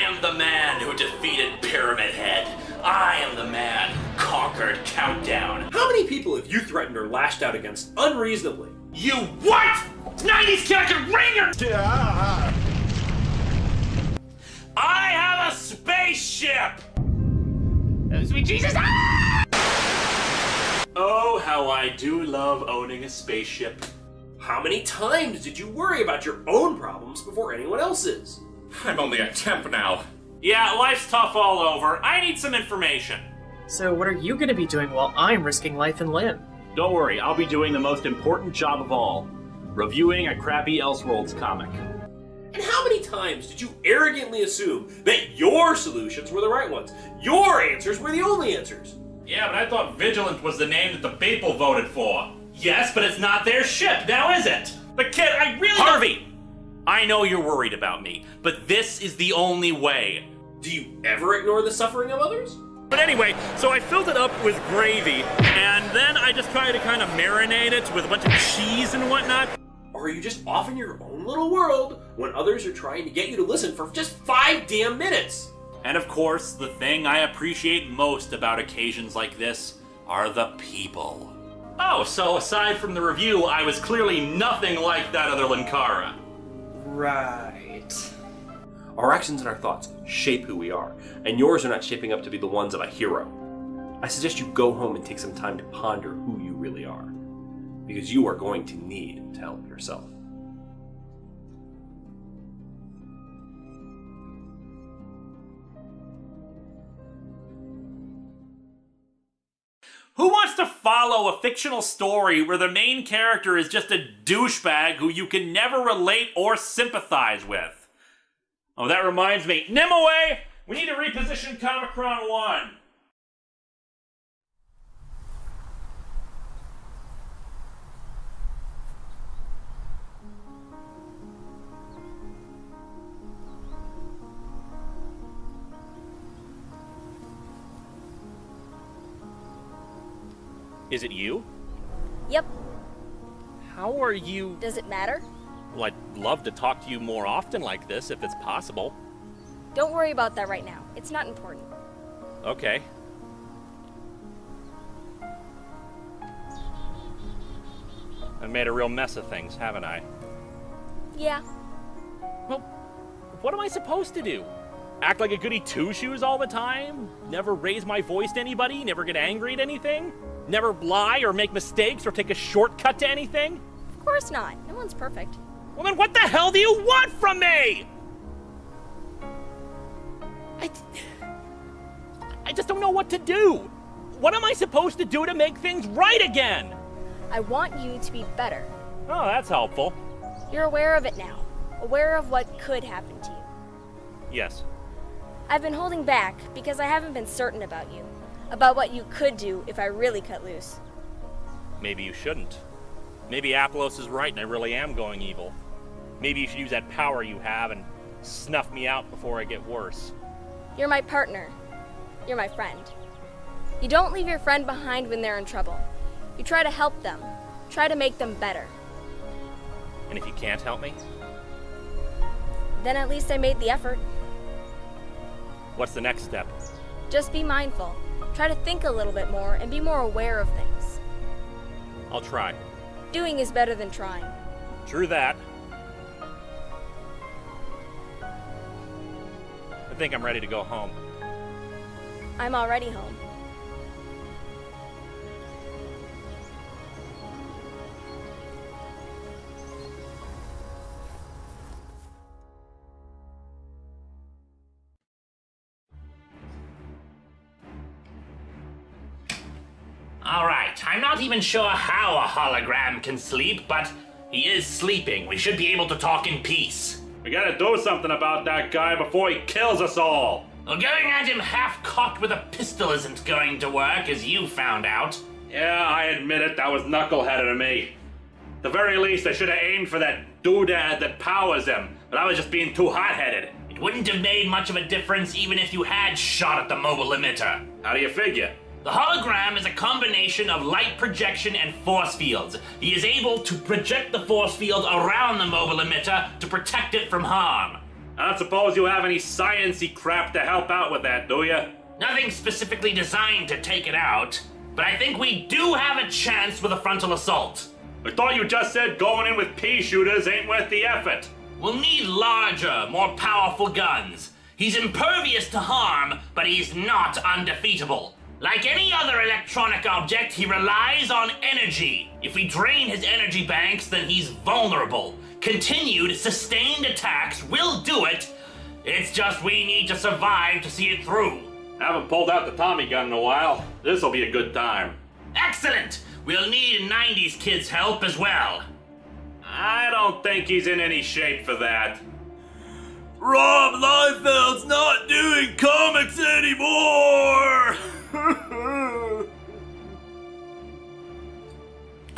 S21: am the man who defeated Pyramid Head. I am the man who conquered Countdown.
S5: How many people have you threatened or lashed out against unreasonably?
S21: You what? 90s character ringer! I have a spaceship!
S4: Oh, sweet Jesus!
S21: Oh, how I do love owning a spaceship.
S5: How many times did you worry about your own problems before anyone else's?
S21: I'm only a temp now.
S1: Yeah, life's tough all over. I need some information.
S10: So what are you gonna be doing while I'm risking life and limb?
S2: Don't worry, I'll be doing the most important job of all. Reviewing a crappy Elseworlds comic.
S5: And how many times did you arrogantly assume that your solutions were the right ones? Your answers were the only answers?
S21: Yeah, but I thought Vigilant was the name that the people voted for. Yes, but it's not their ship, now is it?
S1: But kid, I really— Harvey! I know you're worried about me, but this is the only way.
S5: Do you ever ignore the suffering of others?
S1: But anyway, so I filled it up with gravy, and then I just tried to kind of marinate it with a bunch of cheese and whatnot.
S5: Or are you just off in your own little world when others are trying to get you to listen for just 5 damn minutes?
S1: And of course, the thing I appreciate most about occasions like this are the people. Oh, so aside from the review, I was clearly nothing like that other Linkara.
S10: Right.
S5: Our actions and our thoughts shape who we are, and yours are not shaping up to be the ones of a hero. I suggest you go home and take some time to ponder who you really are, because you are going to need to help yourself.
S1: Who wants to follow a fictional story where the main character is just a douchebag who you can never relate or sympathize with? Oh, that reminds me. Nimue! We need to reposition Comicron 1.
S20: Is it you?
S7: Yep.
S20: How are you?
S7: Does it matter?
S20: Well, I'd love to talk to you more often like this if it's possible.
S7: Don't worry about that right now. It's not important.
S20: Okay. I've made a real mess of things, haven't I?
S7: Yeah.
S20: Well, what am I supposed to do? Act like a goody two-shoes all the time? Never raise my voice to anybody? Never get angry at anything? Never lie or make mistakes or take a shortcut to anything?
S7: Of course not. No one's perfect.
S20: Well, then what the hell do you want from me? I just don't know what to do. What am I supposed to do to make things right again?
S7: I want you to be better.
S20: Oh, that's helpful.
S7: You're aware of it now. Aware of what could happen to you.
S20: Yes.
S7: I've been holding back because I haven't been certain about you. About what you could do if I really cut loose.
S20: Maybe you shouldn't. Maybe Apollos is right and I really am going evil. Maybe you should use that power you have and snuff me out before I get worse.
S7: You're my partner. You're my friend. You don't leave your friend behind when they're in trouble. You try to help them. Try to make them better.
S20: And if you can't help me?
S7: Then at least I made the effort.
S20: What's the next step?
S7: Just be mindful. Try to think a little bit more and be more aware of things.
S20: I'll try.
S7: Doing is better than trying.
S20: True that. I think I'm ready to go home.
S7: I'm already home.
S21: Alright, I'm not even sure how a hologram can sleep, but he is sleeping. We should be able to talk in peace.
S1: We gotta do something about that guy before he kills us all.
S21: Well, going at him half-cocked with a pistol isn't going to work, as you found out.
S1: Yeah, I admit it, that was knuckleheaded of me. At the very least, I should have aimed for that doodad that powers him, but I was just being too hot-headed.
S21: It wouldn't have made much of a difference even if you had shot at the mobile emitter.
S1: How do you figure? The hologram is a combination of light projection and force fields. He is able to project the force field around the mobile emitter to protect it from harm.
S20: I don't suppose you have any science-y crap to help out with that, do you?
S1: Nothing specifically designed to take it out, but I think we do have a chance with a frontal assault.
S20: I thought you just said going in with pea shooters ain't worth the effort.
S1: We'll need larger, more powerful guns. He's impervious to harm, but he's not undefeatable. Like any other electronic object, he relies on energy. If we drain his energy banks, then he's vulnerable. Continued, sustained attacks will do it. It's just we need to survive to see it through.
S20: Haven't pulled out the Tommy gun in a while. This'll be a good time.
S1: Excellent! We'll need 90s kids' help as well.
S20: I don't think he's in any shape for that.
S19: Rob Liefeld's not doing comics anymore!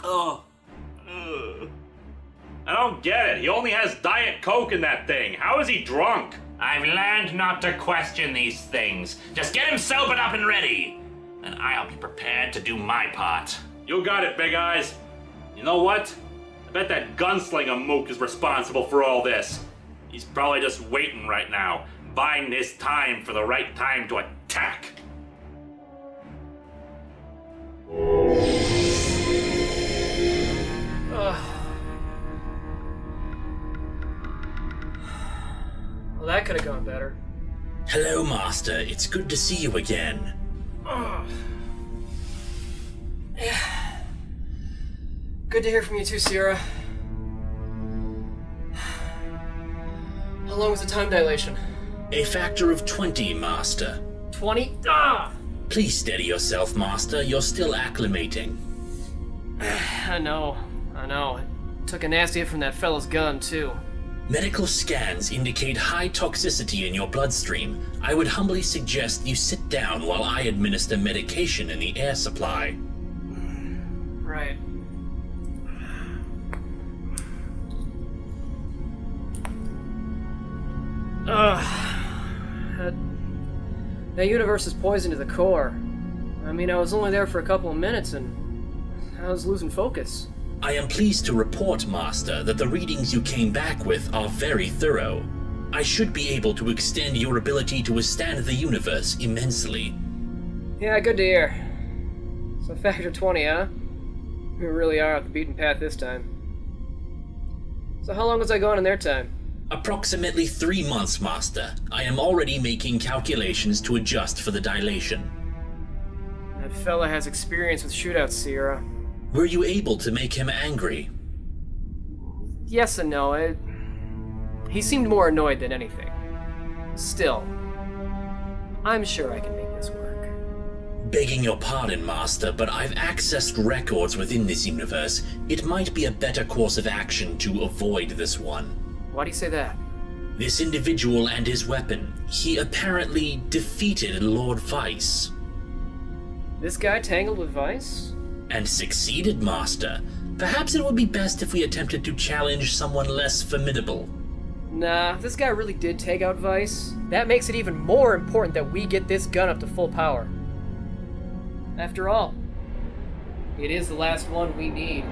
S20: Oh. I don't get it. He only has Diet Coke in that thing. How is he drunk?
S1: I've learned not to question these things. Just get him sobered up and ready. And I'll be prepared to do my part.
S20: You got it, Big Eyes. You know what? I bet that gunslinger Mook is responsible for all this. He's probably just waiting right now, biding his time for the right time to attack.
S10: Well, that could have gone better.
S21: Hello, Master. It's good to see you again.
S10: Good to hear from you too, Sierra. How long was the time dilation?
S21: A factor of 20, Master.
S10: 20? Ah!
S21: Please steady yourself, Master. You're still acclimating.
S10: I know. It took a nasty hit from that fella's gun, too.
S21: Medical scans indicate high toxicity in your bloodstream. I would humbly suggest you sit down while I administer medication in the air supply.
S10: Right. That universe is poisoned to the core. I mean, I was only there for a couple of minutes and I was losing focus.
S21: I am pleased to report, Master, that the readings you came back with are very thorough. I should be able to extend your ability to withstand the universe immensely.
S10: Yeah, good to hear. So factor 20, huh? We really are off the beaten path this time. So how long was I gone in their time?
S21: Approximately 3 months, Master. I am already making calculations to adjust for the dilation.
S10: That fella has experience with shootouts, Sierra.
S21: Were you able to make him angry?
S10: Yes and no. He seemed more annoyed than anything. Still, I'm sure I can make this work.
S21: Begging your pardon, Master, but I've accessed records within this universe. It might be a better course of action to avoid this one.
S10: Why do you say that?
S21: This individual and his weapon. He apparently defeated Lord Vice.
S10: This guy tangled with Vice?
S21: And succeeded, Master. Perhaps it would be best if we attempted to challenge someone less formidable.
S10: Nah, if this guy really did take out Vice, that makes it even more important that we get this gun up to full power. After all, it is the last one we need.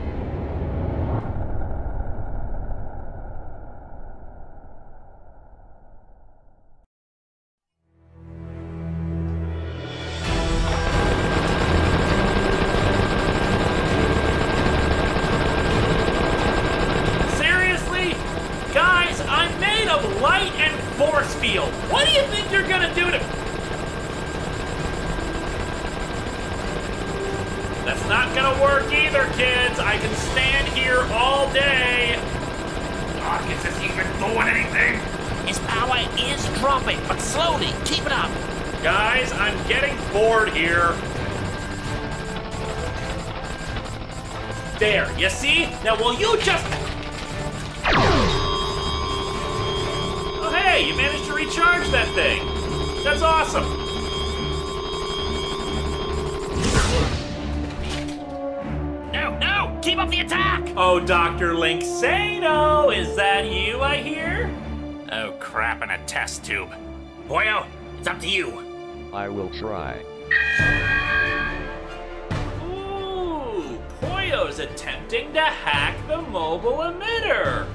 S1: Light and force field. What do you think you're gonna do to... That's not gonna work either, kids. I can stand here all day.
S4: Doc, is this even doing anything? His power is dropping, but slowly. Keep it up.
S20: Guys, I'm getting bored here.
S1: There, you see? Now will you just... Hey, you managed to recharge that thing. That's awesome.
S4: No, keep up the attack.
S1: Oh, Dr. Linksano, is that you, I hear? Oh, crap, in a test tube. Boyo, it's up to you.
S3: I will try.
S1: Poyo's attempting to hack the mobile emitter.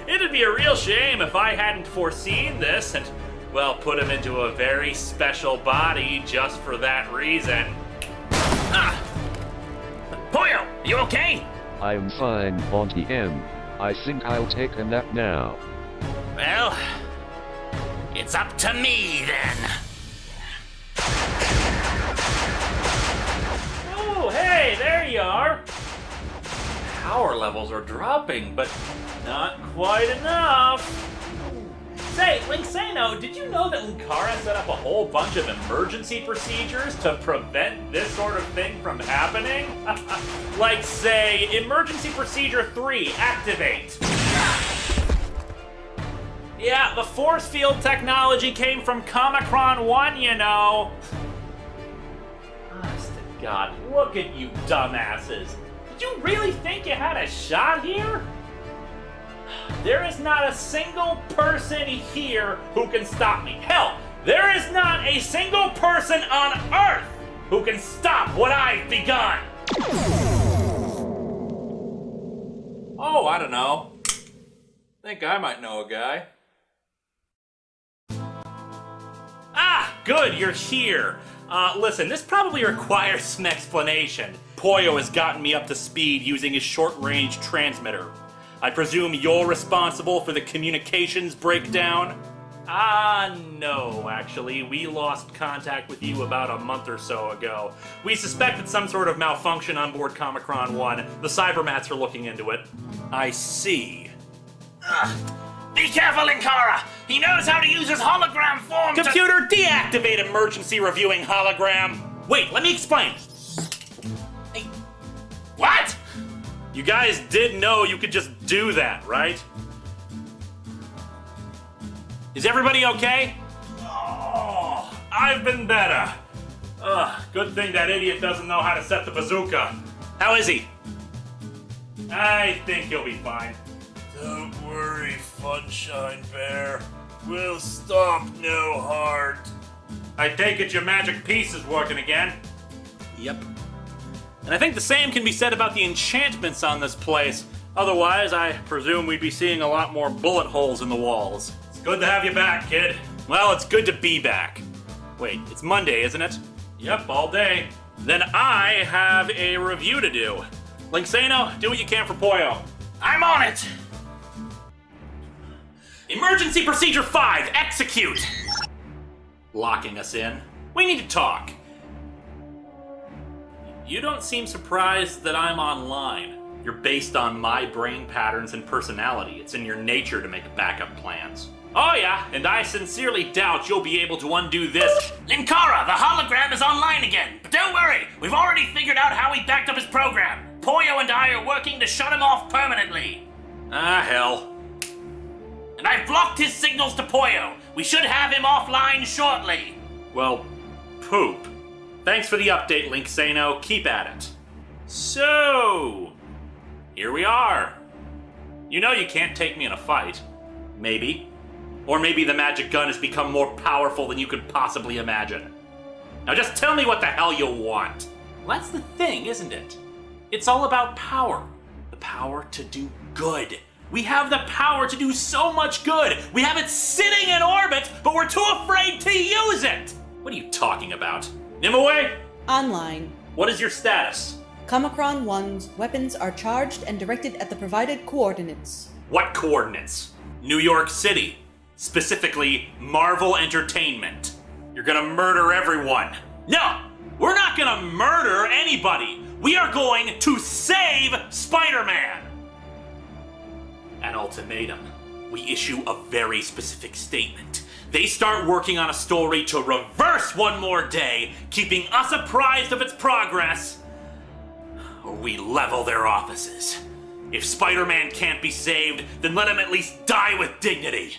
S1: It'd be a real shame if I hadn't foreseen this and, well, put him into a very special body just for that reason.
S4: Ah! Poyo, you okay?
S3: I'm fine, Monty M. I think I'll take a nap now.
S4: Well, it's up to me then.
S1: Oh, hey, there you are. Power levels are dropping, but not quite enough. Say, Linksano, did you know that Linkara set up a whole bunch of emergency procedures to prevent this sort of thing from happening? Like, say, Emergency Procedure 3, activate. Yeah, the force field technology came from Comicron 1, you know. Honest to God, look at you dumbasses. Did you really think you had a shot here? There is not a single person here who can stop me. Hell, there is not a single person on Earth who can stop what I've begun. Oh, I don't know. Think I might know a guy. Ah, good, you're here. Listen, this probably requires some explanation. Poyo has gotten me up to speed using his short-range transmitter. I presume you're responsible for the communications breakdown? No, actually. We lost contact with you about a month or so ago. We suspected some sort of malfunction on board Comicron 1. The Cybermats are looking into it. I see.
S4: Be careful, Linkara! He knows how to use his hologram form
S1: Computer, deactivate emergency reviewing hologram! Wait, let me explain. Hey. What? You guys did know you could just do that, right? Is everybody okay? Oh, I've been better. Good thing that idiot doesn't know how to set the bazooka. How is he? I think he'll be fine.
S19: Don't worry, Funshine Bear. We'll stop no heart.
S1: I take it your magic piece is working again?
S20: Yep.
S1: And I think the same can be said about the enchantments on this place. Otherwise, I presume we'd be seeing a lot more bullet holes in the walls. It's good to have you back, kid. Well, it's good to be back. Wait, it's Monday, isn't it? Yep, all day. Then I have a review to do. Linksano, do what you can for Poyo.
S4: I'm on it!
S1: Emergency Procedure 5, execute! Locking us in. We need to talk. You don't seem surprised that I'm online. You're based on my brain patterns and personality. It's in your nature to make backup plans. Oh yeah, and I sincerely doubt you'll be able to undo this.
S4: Linkara, the hologram is online again. But don't worry, we've already figured out how he backed up his program. Poyo and I are working to shut him off permanently.
S1: Ah, hell.
S4: And I've blocked his signals to Poyo. We should have him offline shortly.
S1: Well, poop. Thanks for the update, Linksano. Keep at it. So, here we are. You know you can't take me in a fight. Maybe. Or maybe the magic gun has become more powerful than you could possibly imagine. Now just tell me what the hell you want. Well, that's the thing, isn't it? It's all about power. The power to do good. We have the power to do so much good. We have it sitting in orbit, but we're too afraid to use it. What are you talking about? Nimue?
S8: Online.
S1: What is your status?
S8: Comicron 1's weapons are charged and directed at the provided coordinates.
S1: What coordinates? New York City. Specifically, Marvel Entertainment. You're gonna murder everyone. No! We're not gonna murder anybody! We are going to save Spider-Man! An ultimatum. We issue a very specific statement. They start working on a story to reverse one more day, keeping us apprised of its progress, or we level their offices. If Spider-Man can't be saved, then let him at least die with dignity.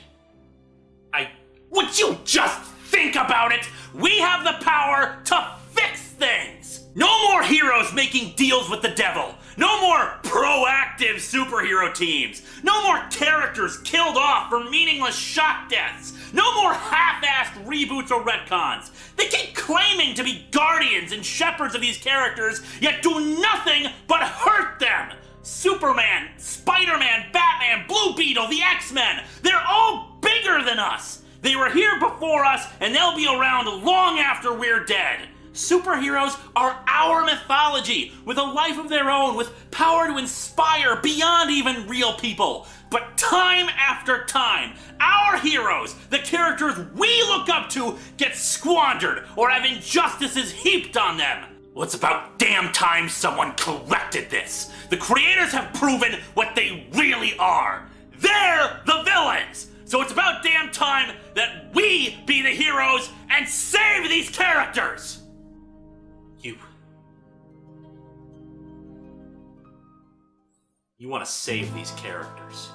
S1: Would you just think about it? We have the power to fix things! No more heroes making deals with the devil! No more proactive superhero teams! No more characters killed off for meaningless shock deaths! No more half-assed reboots or retcons. They keep claiming to be guardians and shepherds of these characters, yet do nothing but hurt them. Superman, Spider-Man, Batman, Blue Beetle, the X-Men, they're all bigger than us. They were here before us, and they'll be around long after we're dead. Superheroes are our mythology, with a life of their own, with power to inspire beyond even real people. But time after time, our heroes, the characters we look up to, get squandered or have injustices heaped on them. Well, it's about damn time someone corrected this. The creators have proven what they really are. They're the villains! So it's about damn time that we be the heroes and save these characters! You want to save these characters.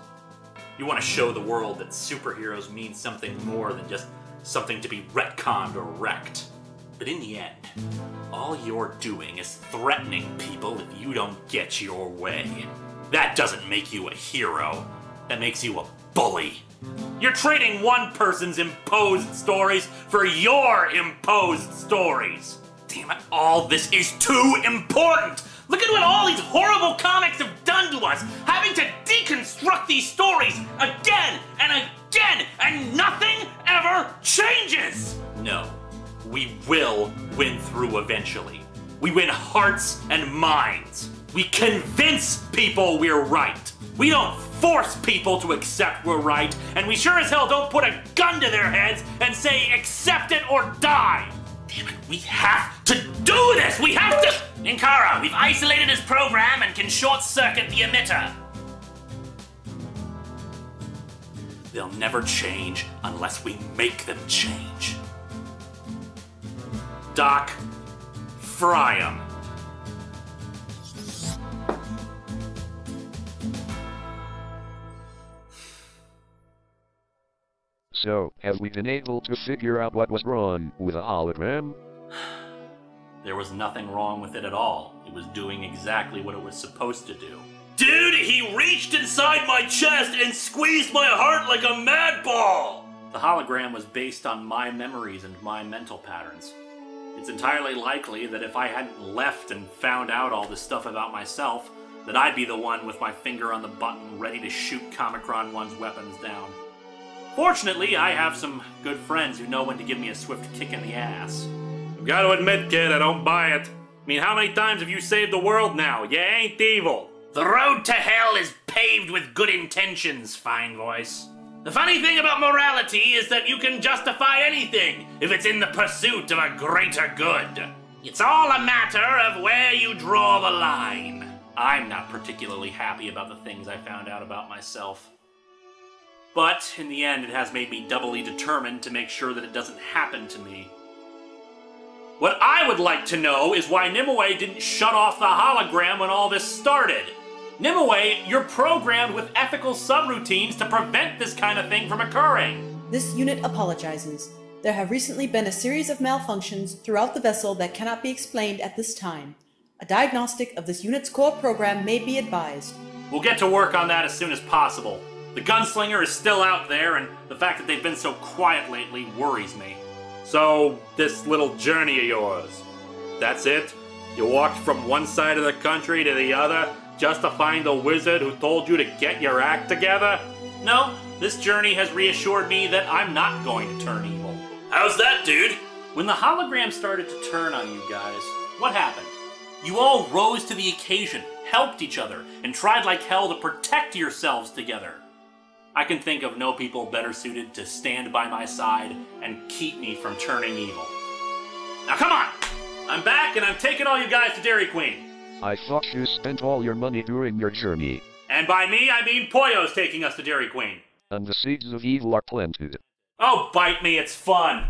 S1: You want to show the world that superheroes mean something more than just something to be retconned or wrecked. But in the end, all you're doing is threatening people if you don't get your way. That doesn't make you a hero. That makes you a bully. You're trading one person's imposed stories for your imposed stories. Damn it, all this is too important! Look at what all these horrible comics have done to us, having to deconstruct these stories again and again, and nothing ever changes! No, we will win through eventually. We win hearts and minds. We convince people we're right. We don't force people to accept we're right, and we sure as hell don't put a gun to their heads and say, accept it or die! Damn it, we have to do this! We have to— Ninkara, we've isolated his program and can short-circuit the emitter. They'll never change unless we make them change. Doc, fry 'em.
S3: So, have we been able to figure out what was wrong with the hologram?
S1: There was nothing wrong with it at all. It was doing exactly what it was supposed to do. Dude, he reached inside my chest and squeezed my heart like a mad ball! The hologram was based on my memories and my mental patterns. It's entirely likely that if I hadn't left and found out all this stuff about myself, that I'd be the one with my finger on the button ready to shoot Comicron 1's weapons down. Fortunately, I have some good friends who know when to give me a swift kick in the ass. I've got to admit, kid, I don't buy it. I mean, how many times have you saved the world now? You ain't evil. The road to hell is paved with good intentions, fine voice. The funny thing about morality is that you can justify anything if it's in the pursuit of a greater good. It's all a matter of where you draw the line. I'm not particularly happy about the things I found out about myself. But, in the end, it has made me doubly determined to make sure that it doesn't happen to me. What I would like to know is why Nimue didn't shut off the hologram when all this started. Nimue, you're programmed with ethical subroutines to prevent this kind of thing from occurring.
S8: This unit apologizes. There have recently been a series of malfunctions throughout the vessel that cannot be explained at this time. A diagnostic of this unit's core program may be advised.
S1: We'll get to work on that as soon as possible. The gunslinger is still out there, and the fact that they've been so quiet lately worries me. So, this little journey of yours, that's it? You walked from one side of the country to the other just to find the wizard who told you to get your act together? No, this journey has reassured me that I'm not going to turn evil. How's that, dude? When the hologram started to turn on you guys, what happened? You all rose to the occasion, helped each other, and tried like hell to protect yourselves together. I can think of no people better suited to stand by my side and keep me from turning evil. Now come on! I'm back and I'm taking all you guys to Dairy Queen.
S3: I thought you spent all your money during your journey.
S1: And by me, I mean Poyo's taking us to Dairy Queen.
S3: And the seeds of evil are planted.
S1: Oh, bite me, it's fun!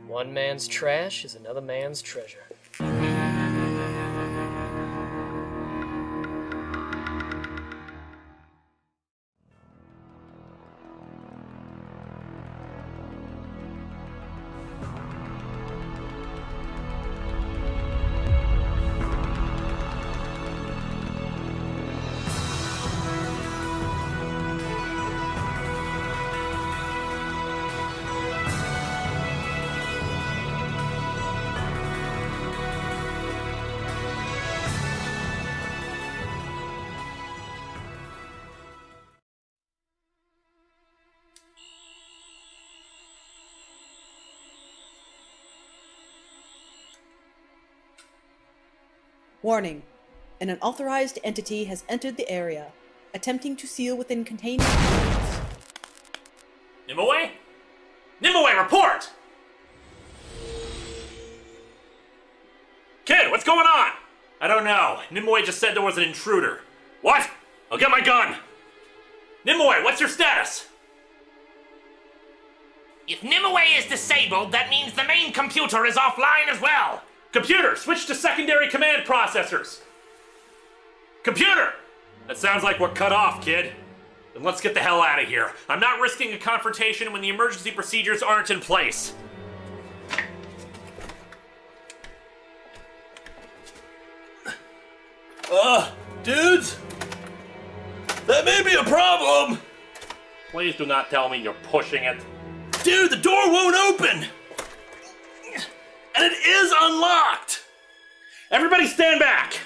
S10: One man's trash is another man's treasure.
S8: Warning. An unauthorized entity has entered the area, attempting to seal within containment units.
S1: Nimue? Nimue, report! Kid, what's going on? I don't know. Nimue just said there was an intruder. What? I'll get my gun. Nimue, what's your status?
S4: If Nimue is disabled, that means the main computer is offline as well.
S1: Computer, switch to secondary command processors. Computer! That sounds like we're cut off, kid. Then let's get the hell out of here. I'm not risking a confrontation when the emergency procedures aren't in place.
S19: Dudes? That may be a problem!
S1: Please do not tell me you're pushing it.
S19: Dude, the door won't open! And it is unlocked!
S1: Everybody stand back!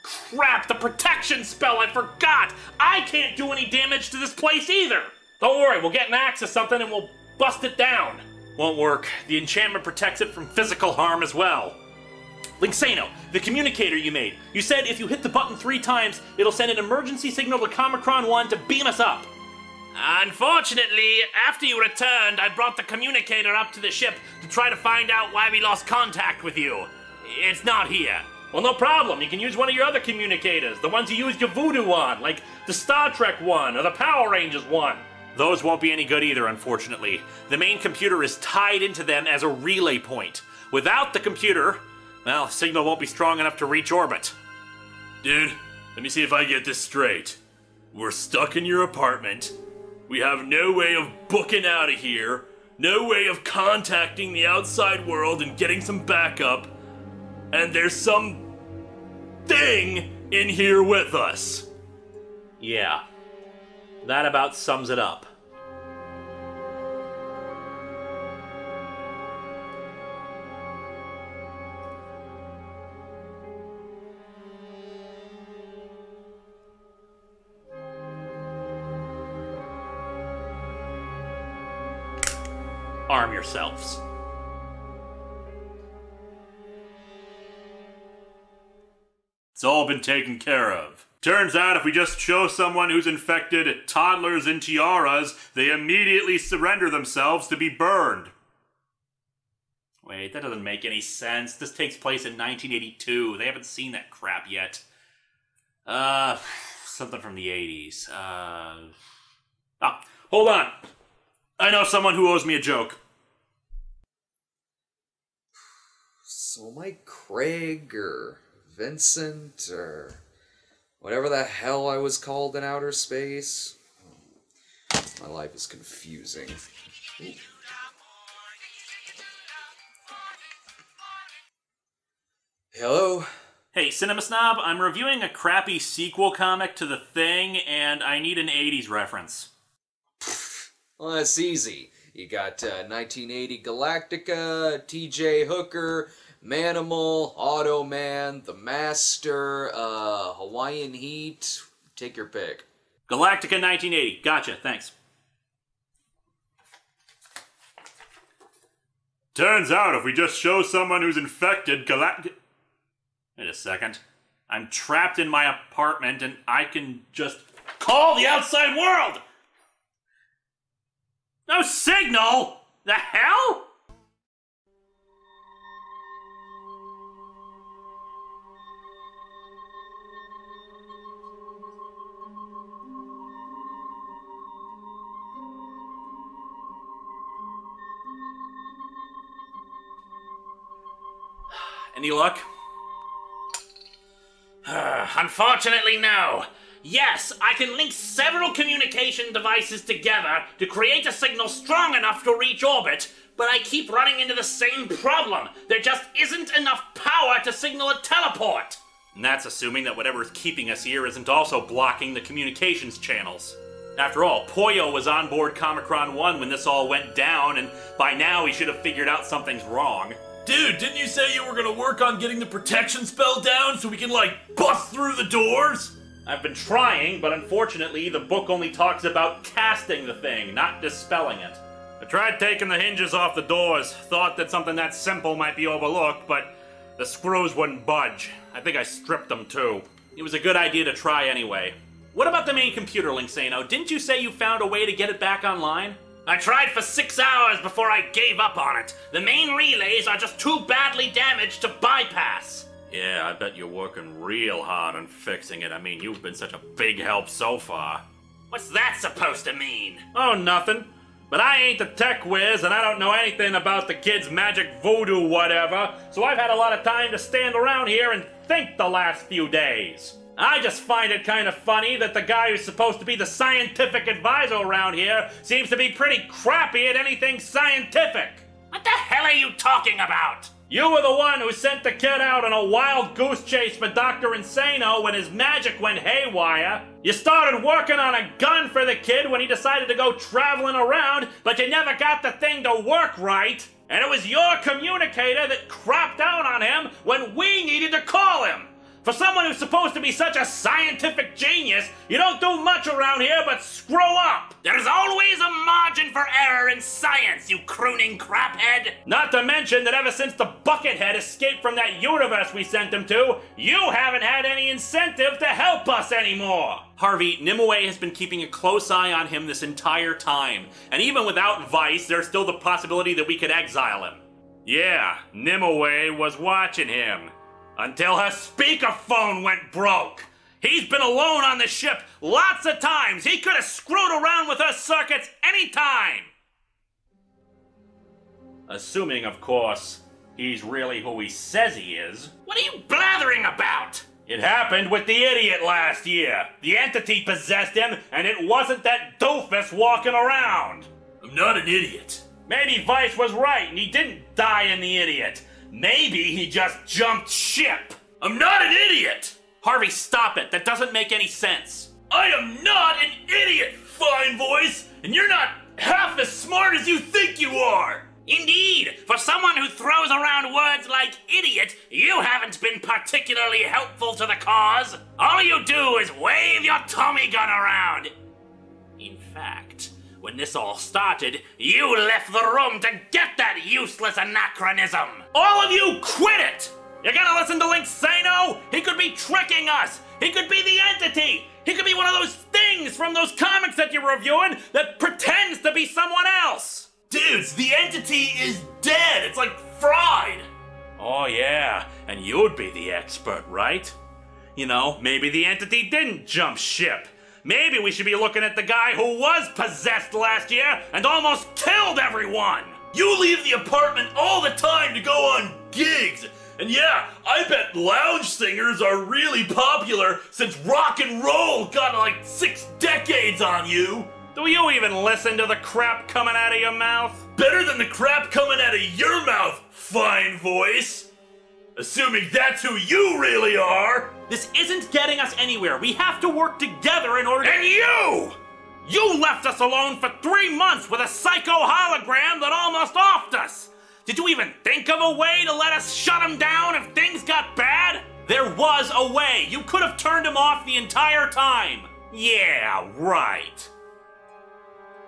S1: Crap, the protection spell, I forgot! I can't do any damage to this place either! Don't worry, we'll get an axe or something and we'll bust it down. Won't work. The enchantment protects it from physical harm as well. Linksano, the communicator you made. You said if you hit the button 3 times, it'll send an emergency signal to Comicron 1 to beam us up.
S4: Unfortunately, after you returned, I brought the communicator up to the ship to try to find out why we lost contact with you. It's not here.
S1: Well, no problem. You can use one of your other communicators, the ones you used your voodoo on, like the Star Trek one or the Power Rangers one. Those won't be any good either, unfortunately. The main computer is tied into them as a relay point. Without the computer, well, signal won't be strong enough to reach orbit.
S19: Dude, let me see if I get this straight. We're stuck in your apartment. We have no way of booking out of here. No way of contacting the outside world and getting some backup. And there's some thing in here with us.
S1: Yeah. That about sums it up. Arm yourselves.
S19: It's all been taken care of. Turns out if we just show someone who's infected toddlers in tiaras, they immediately surrender themselves to be burned.
S1: Wait, that doesn't make any sense. This takes place in 1982. They haven't seen that crap yet. Something from the 80s. Hold on. I know someone who owes me a joke.
S17: So am I Craig or Vincent or whatever the hell I was called in outer space? My life is confusing. Ooh. Hello?
S1: Hey, Cinema Snob, I'm reviewing a crappy sequel comic to The Thing, and I need an 80s reference.
S17: Well, that's easy. You got 1980 Galactica, TJ Hooker, Manimal, Automan, The Master, Hawaiian Heat. Take your pick.
S1: Galactica 1980. Gotcha, thanks.
S19: Turns out if we just show someone who's infected
S1: Wait a second. I'm trapped in my apartment and I can just call the outside world! No signal? The hell? Any luck?
S4: Unfortunately, no. Yes, I can link several communication devices together to create a signal strong enough to reach orbit, but I keep running into the same problem. There just isn't enough power to signal a teleport.
S1: And that's assuming that whatever's keeping us here isn't also blocking the communications channels. After all, Poyo was on board Comicron 1 when this all went down, and by now he should have figured out something's wrong.
S19: Dude, didn't you say you were gonna work on getting the protection spell down so we can, like, bust through the doors?
S1: I've been trying, but unfortunately the book only talks about casting the thing, not dispelling it. I tried taking the hinges off the doors, thought that something that simple might be overlooked, but the screws wouldn't budge. I think I stripped them too. It was a good idea to try anyway. What about the main computer, Linksano? Didn't you say you found a way to get it back online? I tried for 6 hours before I gave up on it. The main relays are just too badly damaged to bypass. Yeah, I bet you're working real hard on fixing it. I mean, you've been such a big help so far. What's that supposed to mean? Oh, nothing. But I ain't the tech whiz, and I don't know anything about the kid's magic voodoo whatever, so I've had a lot of time to stand around here and think the last few days. I just find it kind of funny that the guy who's supposed to be the scientific advisor around here seems to be pretty crappy at anything scientific. What the hell are you talking about? You were the one who sent the kid out on a wild goose chase for Dr. Insano when his magic went haywire. You started working on a gun for the kid when he decided to go traveling around, but you never got the thing to work right. And it was your communicator that crapped out on him when we needed to call him. For someone who's supposed to be such a scientific genius, you don't do much around here but screw up! There's always a margin for error in science, you crooning craphead! Not to mention that ever since the Buckethead escaped from that universe we sent him to, you haven't had any incentive to help us anymore! Harvey, Nimue has been keeping a close eye on him this entire time, and even without Vice, there's still the possibility that we could exile him. Yeah, Nimue was watching him. Until her speakerphone went broke. He's been alone on the ship lots of times. He could have screwed around with her circuits anytime. Assuming, of course, he's really who he says he is. What are you blathering about? It happened with the idiot last year. The entity possessed him, and it wasn't that doofus walking around. I'm not an idiot. Maybe Vice was right, and he didn't die in the idiot. Maybe he just jumped ship. I'm not an idiot! Harvey, stop it. That doesn't make any sense. I am not an idiot, Fine Voice, and you're not half as smart as you think you are. Indeed, for someone who throws around words like idiot, you haven't been particularly helpful to the cause. All you do is wave your Tommy gun around. In fact, when this all started, you left the room to get that useless anachronism! All of you quit it! You're gonna listen to Linksano? He could be tricking us! He could be the entity! He could be one of those things from those comics that you're reviewing that pretends to be someone else! Dudes, the entity is dead! It's like fried! Oh yeah, and you'd be the expert, right? You know, maybe the entity didn't jump ship. Maybe we should be looking at the guy who was possessed last year and almost killed everyone! You leave the apartment all the time to go on gigs! And yeah, I bet lounge singers are really popular since rock and roll got like 6 decades on you! Do you even listen to the crap coming out of your mouth? Better than the crap coming out of your mouth, Fine Voice! Assuming that's who you really are! This isn't getting us anywhere. We have to work together in order to— And you! You left us alone for 3 months with a psycho hologram that almost offed us! Did you even think of a way to let us shut him down if things got bad? There was a way. You could have turned him off the entire time. Yeah, right.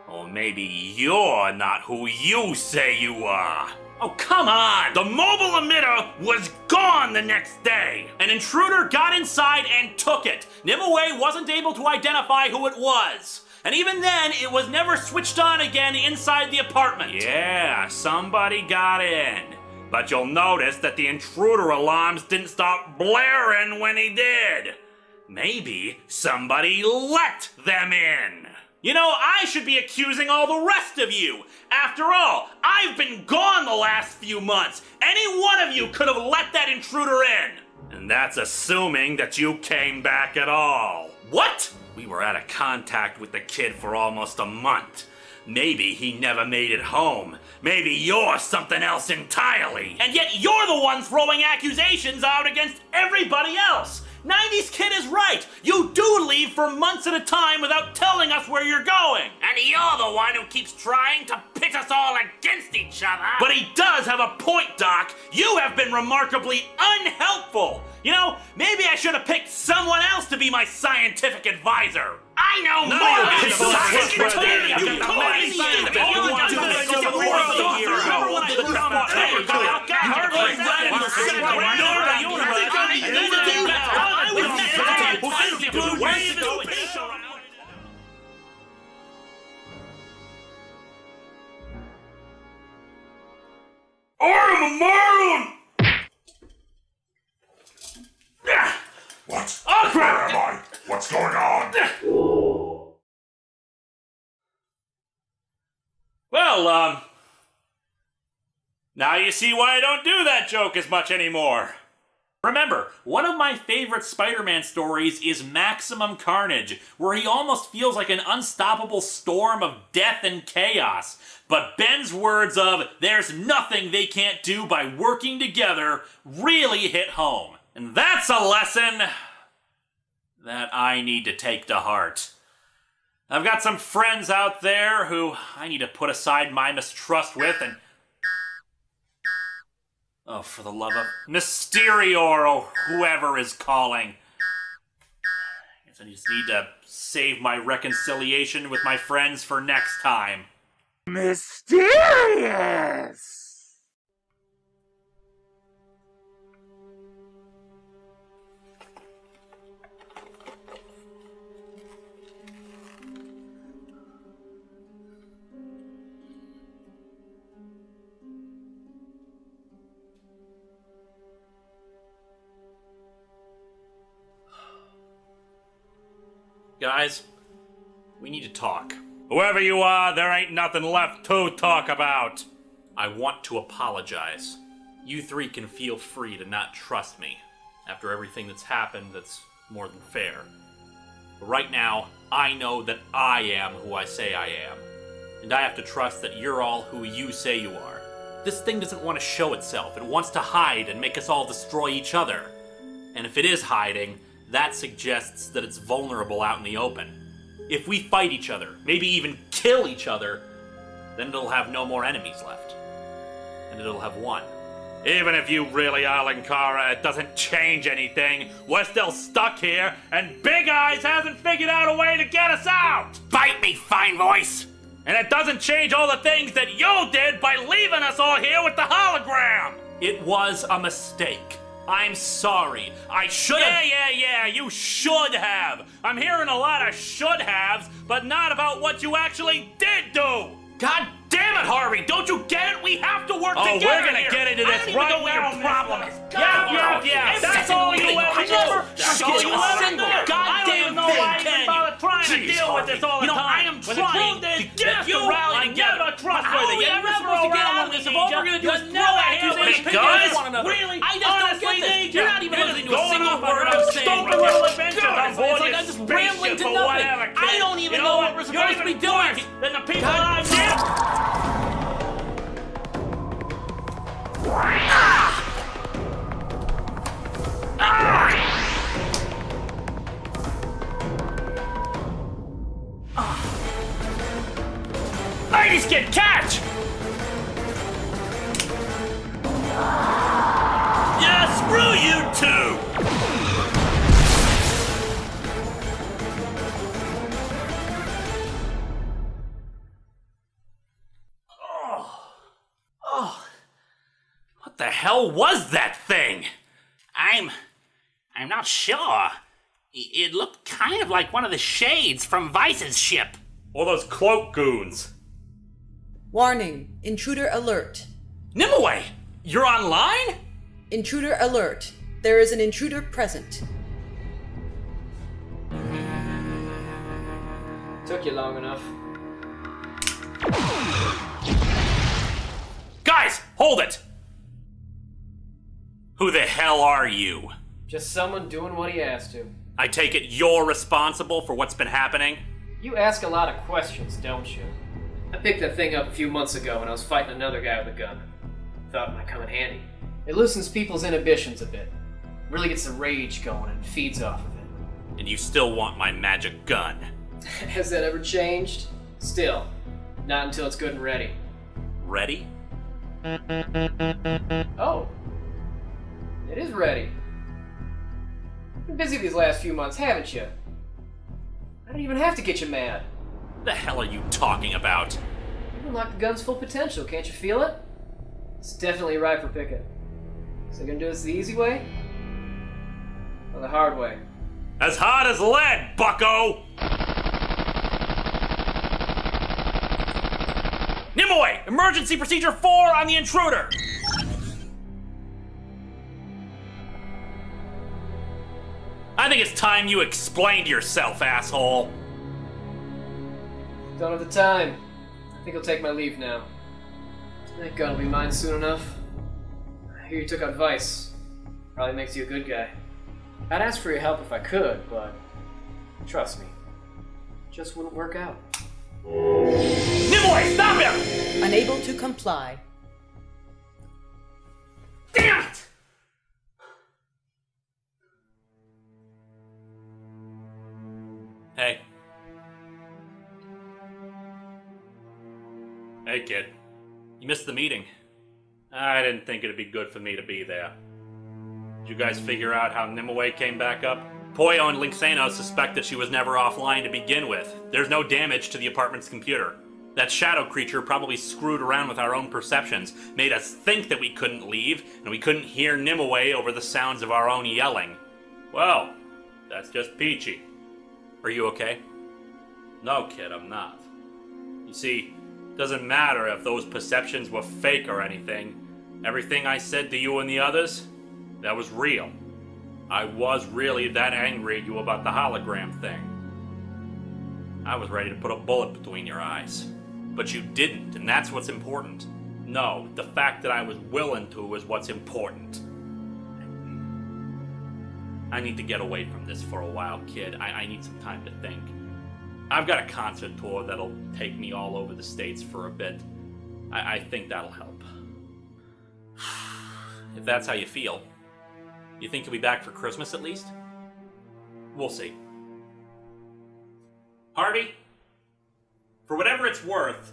S1: Or maybe you're not who you say you are. Oh, come on! The mobile emitter was gone the next day! An intruder got inside and took it. Nimue wasn't able to identify who it was. And even then, it was never switched on again inside the apartment. Yeah, somebody got in. But you'll notice that the intruder alarms didn't stop blaring when he did. Maybe somebody let them in. You know, I should be accusing all the rest of you. After all, I've been gone the last few months. Any one of you could have let that intruder in. And that's assuming that you came back at all. What? We were out of contact with the kid for almost a month. Maybe he never made it home. Maybe you're something else entirely. And yet you're the one throwing accusations out against everybody else. 90s Kid is right. You do leave for months at a time without telling us where you're going. And you're the one who keeps trying to pit us all against each other. But he does have a point, Doc. You have been remarkably unhelpful. You know, maybe I should have picked someone else to be my scientific advisor.
S4: I know
S1: None
S4: more
S1: of
S4: than
S1: you people
S4: science!
S1: are scientific. You crazy scientific. You want to make the world a hero. Remember when I took the Harvard right in the center of the universe? I was never blue wave around.
S22: I'm a Marlin! What?
S1: Oh, crap!
S22: Where am I? What's going on?
S1: Well, now you see why I don't do that joke as much anymore. Remember, one of my favorite Spider-Man stories is Maximum Carnage, where he almost feels like an unstoppable storm of death and chaos. But Ben's words of, "There's nothing they can't do by working together," really hit home. And that's a lesson that I need to take to heart. I've got some friends out there who I need to put aside my mistrust with and... Oh, for the love of Mysterio or whoever is calling. I guess I just need to save my reconciliation with my friends for next time.
S22: Mysterious!
S1: Guys, we need to talk. Whoever you are, there ain't nothing left to talk about. I want to apologize. You three can feel free to not trust me. After everything that's happened, that's more than fair. But right now, I know that I am who I say I am. And I have to trust that you're all who you say you are. This thing doesn't want to show itself. It wants to hide and make us all destroy each other. And if it is hiding, that suggests that it's vulnerable out in the open. If we fight each other, maybe even kill each other, then it'll have no more enemies left. And it'll have one. Even if you really are Linkara, it doesn't change anything. We're still stuck here, and Big Eyes hasn't figured out a way to get us out!
S4: Bite me, fine voice!
S1: And it doesn't change all the things that you did by leaving us all here with the hologram! It was a mistake. I'm sorry. I should have. Yeah, you should have. I'm hearing a lot of should haves, but not about what you actually did do. God damn it, Harvey. Don't you get it? We have to work together. Oh, we're gonna get into this right now. What your problem is. Yeah. That's all you ever do. That's all you ever do. Goddamn thing, can you? Trying to deal with this all the time. I am trying to get you rally together. Never trustworthy. You're never supposed to get out of this if all we're gonna do is throw accusations against one another. Really? I just don't get this. You're not even listening to a single word I'm saying. It's like I'm just rambling to nothing. I don't even know what we're supposed to be doing. Then the people I I just get catch! Yeah, screw you too! Oh, what the hell was that thing?
S4: I'm not sure. It looked kind of like one of the shades from Vice's ship.
S1: Or those cloak goons.
S8: Warning, intruder alert.
S1: Nimue, you're online?
S8: Intruder alert. There is an intruder present.
S10: Took you long enough.
S1: Guys, hold it! Who the hell are you?
S10: Just someone doing what he has to.
S1: I take it you're responsible for what's been happening?
S10: You ask a lot of questions, don't you? I picked that thing up a few months ago when I was fighting another guy with a gun. Thought it might come in handy. It loosens people's inhibitions a bit. Really gets the rage going and feeds off of it.
S1: And you still want my magic gun?
S10: Has that ever changed? Still. Not until it's good and ready.
S1: Ready?
S10: Oh. It is ready. Been busy these last few months, haven't you? I don't even have to get you mad.
S20: What the hell are you talking about?
S10: You unlock the gun's full potential, can't you feel it? It's definitely right for picking. So you gonna do this the easy way? Or the hard way?
S20: As hard as lead, bucko! Nimue! Emergency procedure 4 on the intruder! I think it's time you explained yourself, asshole.
S10: Don't have the time. I think I'll take my leave now. That gun will be mine soon enough. I hear you took out Vice. Probably makes you a good guy. I'd ask for your help if I could, but trust me, it just wouldn't work out.
S20: Nimue, stop him!
S8: Unable to comply.
S20: Damn it! Hey. Hey, kid. You missed the meeting. I didn't think it'd be good for me to be there. Did you guys figure out how Nimue came back up? Poyo and Linksano suspect that she was never offline to begin with. There's no damage to the apartment's computer. That shadow creature probably screwed around with our own perceptions, made us think that we couldn't leave, and we couldn't hear Nimue over the sounds of our own yelling. Well, that's just peachy. Are you okay? No, kid, I'm not. You see, it doesn't matter if those perceptions were fake or anything. Everything I said to you and the others, that was real. I was really that angry at you about the hologram thing. I was ready to put a bullet between your eyes. But you didn't, and that's what's important. No, the fact that I was willing to is what's important. I need to get away from this for a while, kid. I need some time to think. I've got a concert tour that'll take me all over the States for a bit. I think that'll help. If that's how you feel. You think you'll be back for Christmas at least? We'll see. Harvey, for whatever it's worth,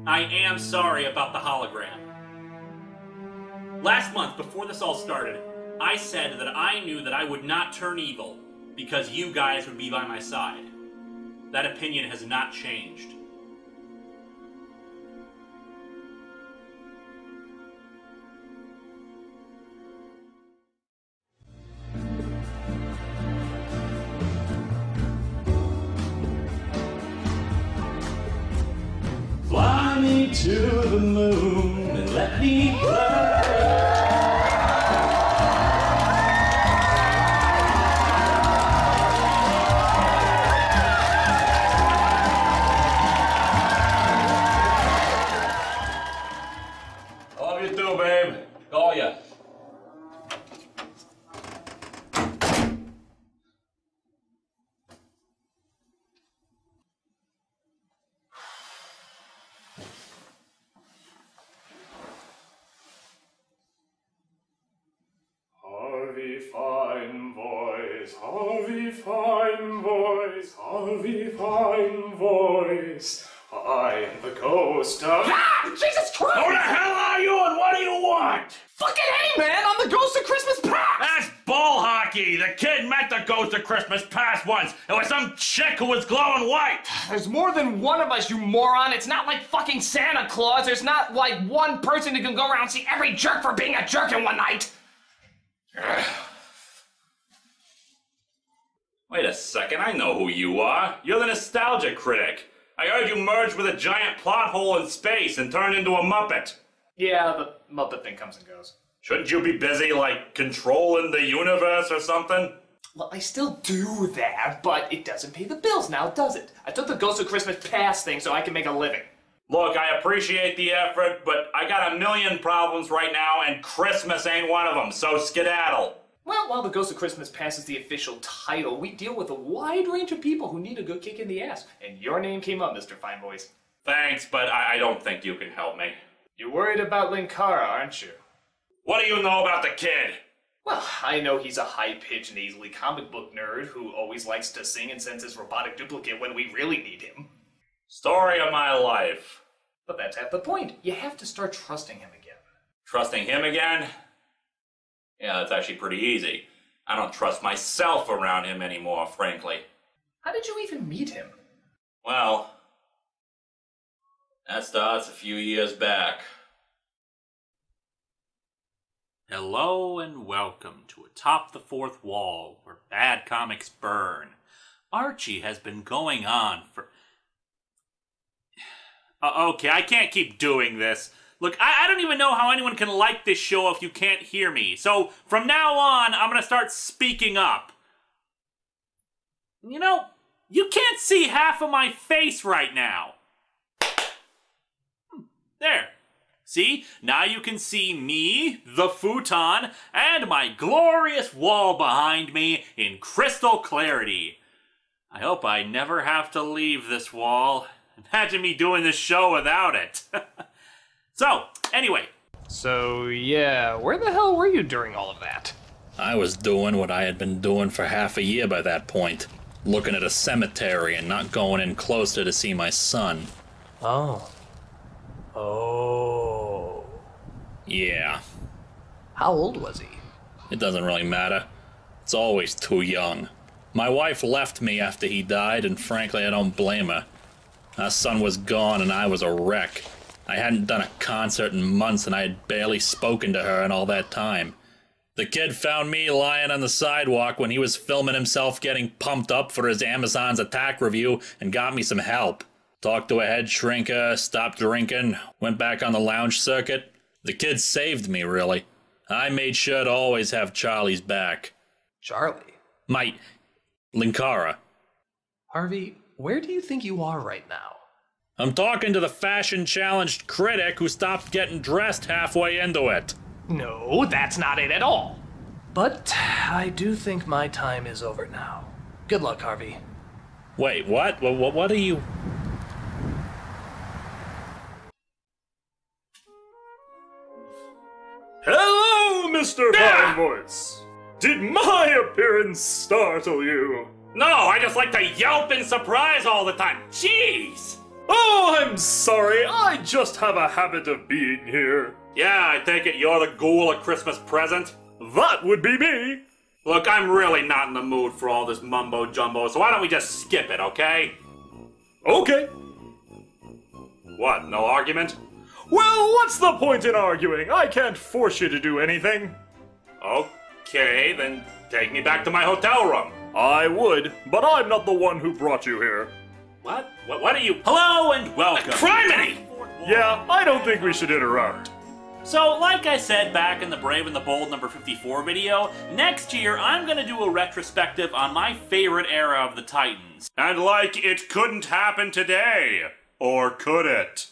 S20: I am sorry about the hologram. Last month, before this all started, I said that I knew that I would not turn evil because you guys would be by my side. That opinion has not changed.
S19: Fly me to the moon and let me fly.
S20: I love you too, babe. Call ya.
S12: Harvey, fine voice, Harvey, fine voice, Harvey, fine voice. I am the ghost of...
S4: Ah! Jesus Christ!
S19: Who the hell are you and what do you want?
S4: Fucking hey, man! I'm the Ghost of Christmas Past!
S19: That's bull hockey. The kid met the Ghost of Christmas Past once. It was some chick who was glowing white.
S18: There's more than one of us, you moron. It's not like fucking Santa Claus. There's not like one person who can go around and see every jerk for being a jerk in one night.
S20: Wait a second, I know who you are. You're the nostalgia critic. I heard you merged with a giant plot hole in space and turned into a Muppet.
S18: Yeah, the Muppet thing comes and goes.
S20: Shouldn't you be busy, like, controlling the universe or something?
S18: Well, I still do that, but it doesn't pay the bills now, does it? I took the Ghost of Christmas Past thing so I can make a living.
S20: Look, I appreciate the effort, but I got a million problems right now, and Christmas ain't one of them, so skedaddle.
S18: Well, while the Ghost of Christmas Past is the official title, we deal with a wide range of people who need a good kick in the ass. And your name came up, Mr. Fine Voice.
S20: Thanks, but I don't think you can help me.
S18: You're worried about Linkara, aren't you?
S20: What do you know about the kid?
S18: Well, I know he's a high-pitched, nasally comic book nerd who always likes to sing and sends his robotic duplicate when we really need him.
S20: Story of my life.
S18: But that's half the point. You have to start trusting him again.
S20: Trusting him again? Yeah, that's actually pretty easy.
S21: I don't trust myself around him anymore, frankly.
S18: How did you even meet him?
S21: Well, that starts a few years back.
S1: Hello and welcome to Atop the Fourth Wall, where bad comics burn. Archie has been going on for... okay, I can't keep doing this. Look, I don't even know how anyone can like this show if you can't hear me. So, from now on, I'm gonna start speaking up. You know, you can't see half of my face right now. There. See? Now you can see me, the futon, and my glorious wall behind me in crystal clarity. I hope I never have to leave this wall. Imagine me doing this show without it. So, anyway.
S10: So, yeah, where the hell were you during all of that?
S21: I was doing what I had been doing for half a year by that point. Looking at a cemetery and not going in closer to see my son.
S10: Oh. Oh.
S21: Yeah.
S10: How old was he?
S21: It doesn't really matter. It's always too young. My wife left me after he died, and frankly, I don't blame her. Our son was gone, and I was a wreck. I hadn't done a concert in months, and I had barely spoken to her in all that time. The kid found me lying on the sidewalk when he was filming himself getting pumped up for his Amazon's Attack review and got me some help. Talked to a head shrinker, stopped drinking, went back on the lounge circuit. The kid saved me, really. I made sure to always have Charlie's back.
S18: Charlie?
S21: My... Linkara.
S18: Harvey, where do you think you are right now?
S21: I'm talking to the fashion-challenged critic who stopped getting dressed halfway into it.
S18: No, that's not it at all. But I do think my time is over now. Good luck, Harvey.
S21: Wait, what? What are you...
S12: Hello, Mr. Fine Voice. Did my appearance startle you?
S1: No, I just like to yelp in surprise all the time. Jeez!
S12: Oh, I'm sorry. I just have a habit of being here.
S1: Yeah, I take it you're the ghoul at Christmas present?
S12: That would be me.
S1: Look, I'm really not in the mood for all this mumbo-jumbo, so why don't we just skip it, okay?
S12: Okay.
S1: What, no argument?
S12: Well, what's the point in arguing? I can't force you to do anything.
S1: Okay, then take me back to my hotel room.
S12: I would, but I'm not the one who brought you here.
S1: What? What are you? Hello and welcome. Criminy!
S12: Yeah, I don't think we should interrupt.
S1: So, like I said back in the Brave and the Bold number 54 video, next year I'm gonna do a retrospective on my favorite era of the Titans.
S12: And like it couldn't happen today. Or could it?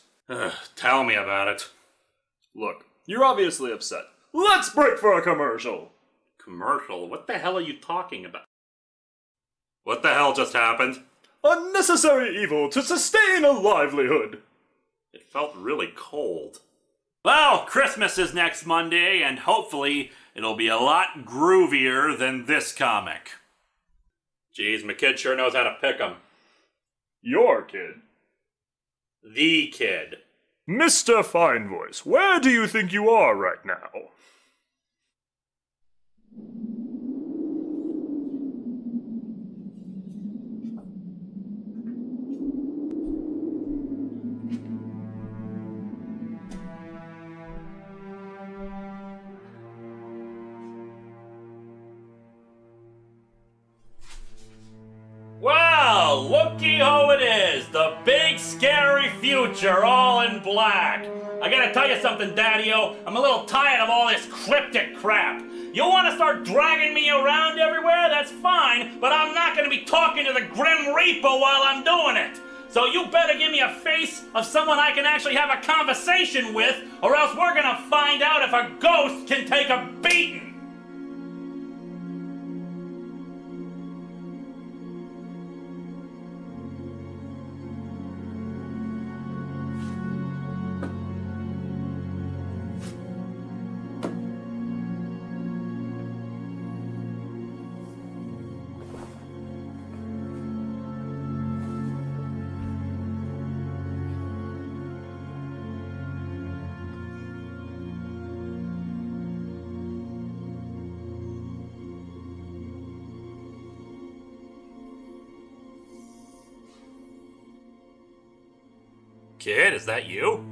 S1: Tell me about it.
S12: Look, you're obviously upset. Let's break for a commercial.
S1: Commercial? What the hell are you talking about? What the hell just happened?
S12: A necessary evil to sustain a livelihood.
S1: It felt really cold. Well, Christmas is next Monday, and hopefully it'll be a lot groovier than this comic. Jeez, my kid sure knows how to pick 'em.
S12: Your kid?
S1: The kid.
S12: Mr. Fine Voice, where do you think you are right now?
S1: Well, looky-ho it is, the big scary future all in black. I gotta tell you something, Daddy-O, I'm a little tired of all this cryptic crap. You wanna start dragging me around everywhere, that's fine, but I'm not gonna be talking to the Grim Reaper while I'm doing it. So you better give me a face of someone I can actually have a conversation with, or else we're gonna find out if a ghost can take a beating. Kid, is that you?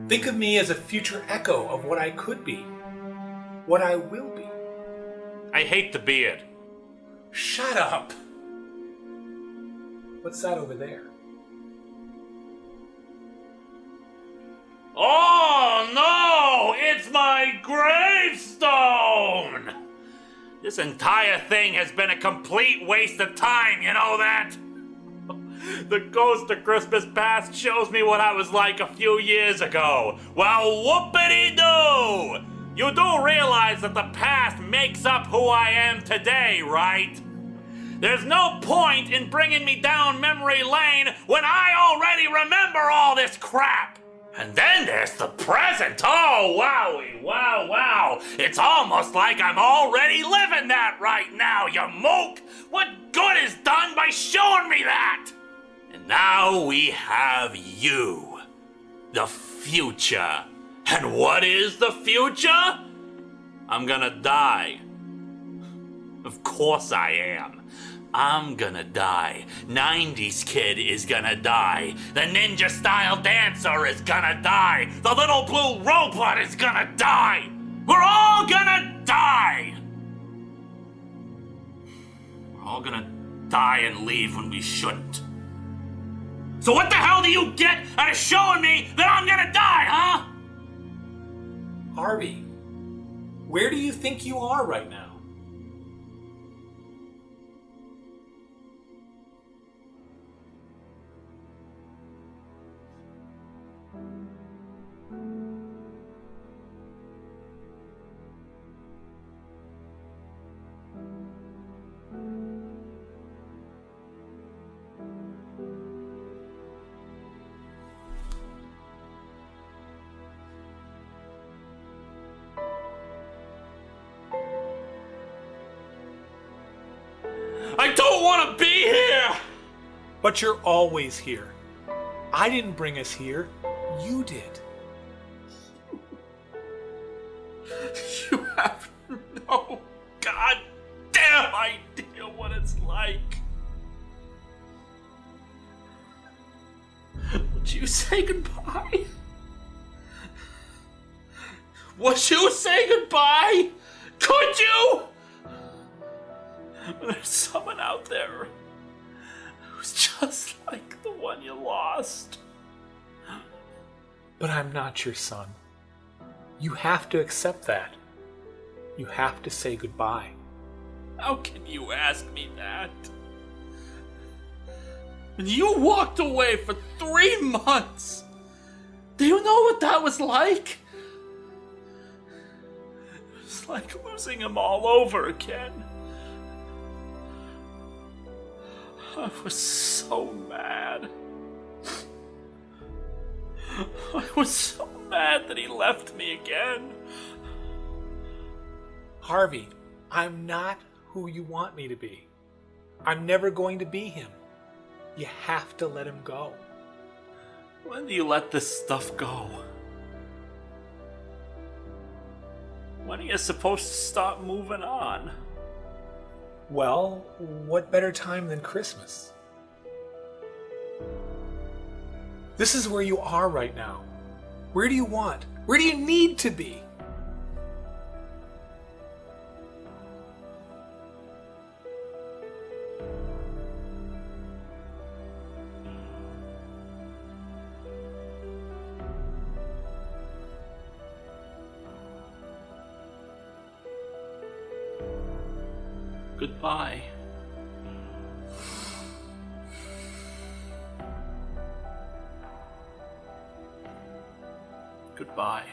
S16: Think of me as a future echo of what I could be. What I will be.
S1: I hate the beard.
S16: Shut up! What's that over there?
S1: Oh no! It's my gravestone! This entire thing has been a complete waste of time, you know that? The ghost of Christmas past shows me what I was like a few years ago. Well, whoopity-doo! You do realize that the past makes up who I am today, right? There's no point in bringing me down memory lane when I already remember all this crap. And then there's the present. Oh, wowie, wow. It's almost like I'm already living that right now, you mook. What good is done by showing me that? And now we have you, the future. And what is the future? I'm gonna die. Of course I am. I'm gonna die. 90s kid is gonna die. The ninja style dancer is gonna die. The little blue robot is gonna die. We're all gonna die. We're all gonna die and leave when we shouldn't. So what the hell do you get out of showing me that I'm gonna die, huh?
S16: Harvey, where do you think you are right now?
S1: I don't want to be here!
S16: But you're always here. I didn't bring us here. You did.
S1: You have no goddamn idea what it's like. Would you say goodbye? Would you say goodbye? Could you? There's someone out there who's just like the one you lost.
S16: But I'm not your son. You have to accept that. You have to say goodbye.
S1: How can you ask me that? You walked away for 3 months. Do you know what that was like? It was like losing him all over again. I was so mad. I was so mad that he left me again.
S16: Harvey, I'm not who you want me to be. I'm never going to be him. You have to let him go.
S1: When do you let this stuff go? When are you supposed to stop moving on?
S16: Well, what better time than Christmas? This is where you are right now. Where do you want? Where do you need to be?
S1: Goodbye. Goodbye.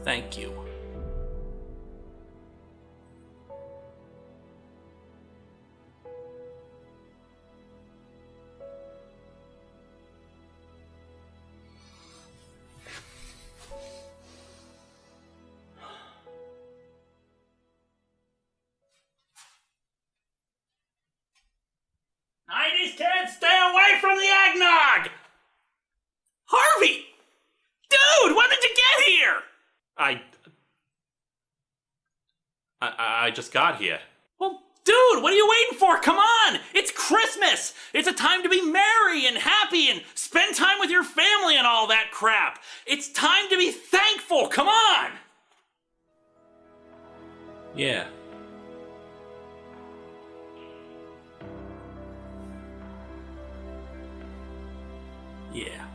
S1: Thank you. '90s kids, stay away from the eggnog! Harvey! Dude, when did you get here? I just got here. Well, dude, Dude, what are you waiting for? Come on! It's Christmas! It's a time to be merry and happy and spend time with your family and all that crap. It's time to be thankful. Come on! Yeah. Yeah.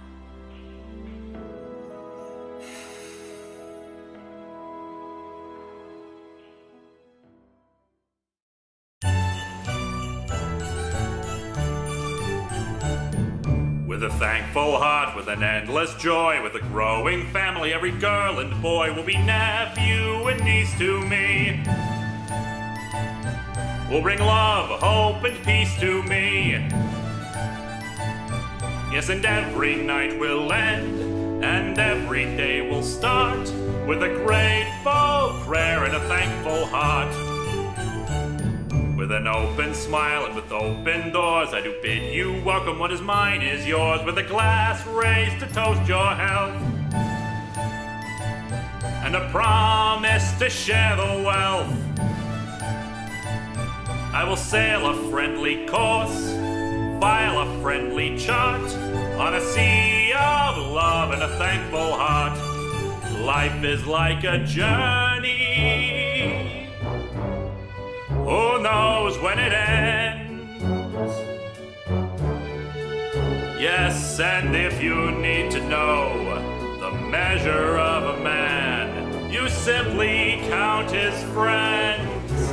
S1: With a thankful heart, with an endless joy, with a growing family, every girl and boy will be nephew and niece to me. Will bring love, hope, and peace to me. Yes, and every night will end, and every day will start with a grateful prayer and a thankful heart. With an open smile and with open doors, I do bid you welcome. What is mine is yours. With a glass raised to toast your health, and a promise to share the wealth. I will sail a friendly course, file a friendly chart, on a sea of love and a thankful heart. Life is like a journey. Who knows when it ends? Yes, and if you need to know the measure of a man, you simply count his friends.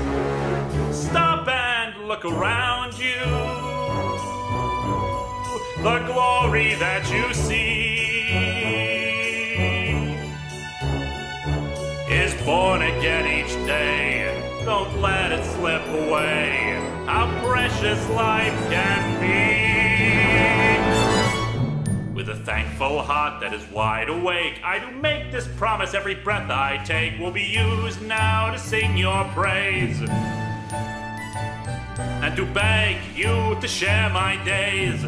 S1: Stop and look around you. The glory that you see is born again each day. Don't let it slip away, how precious life can be. With a thankful heart that is wide awake, I do make this promise: every breath I take will be used now to sing your praise, and to beg you to share my days.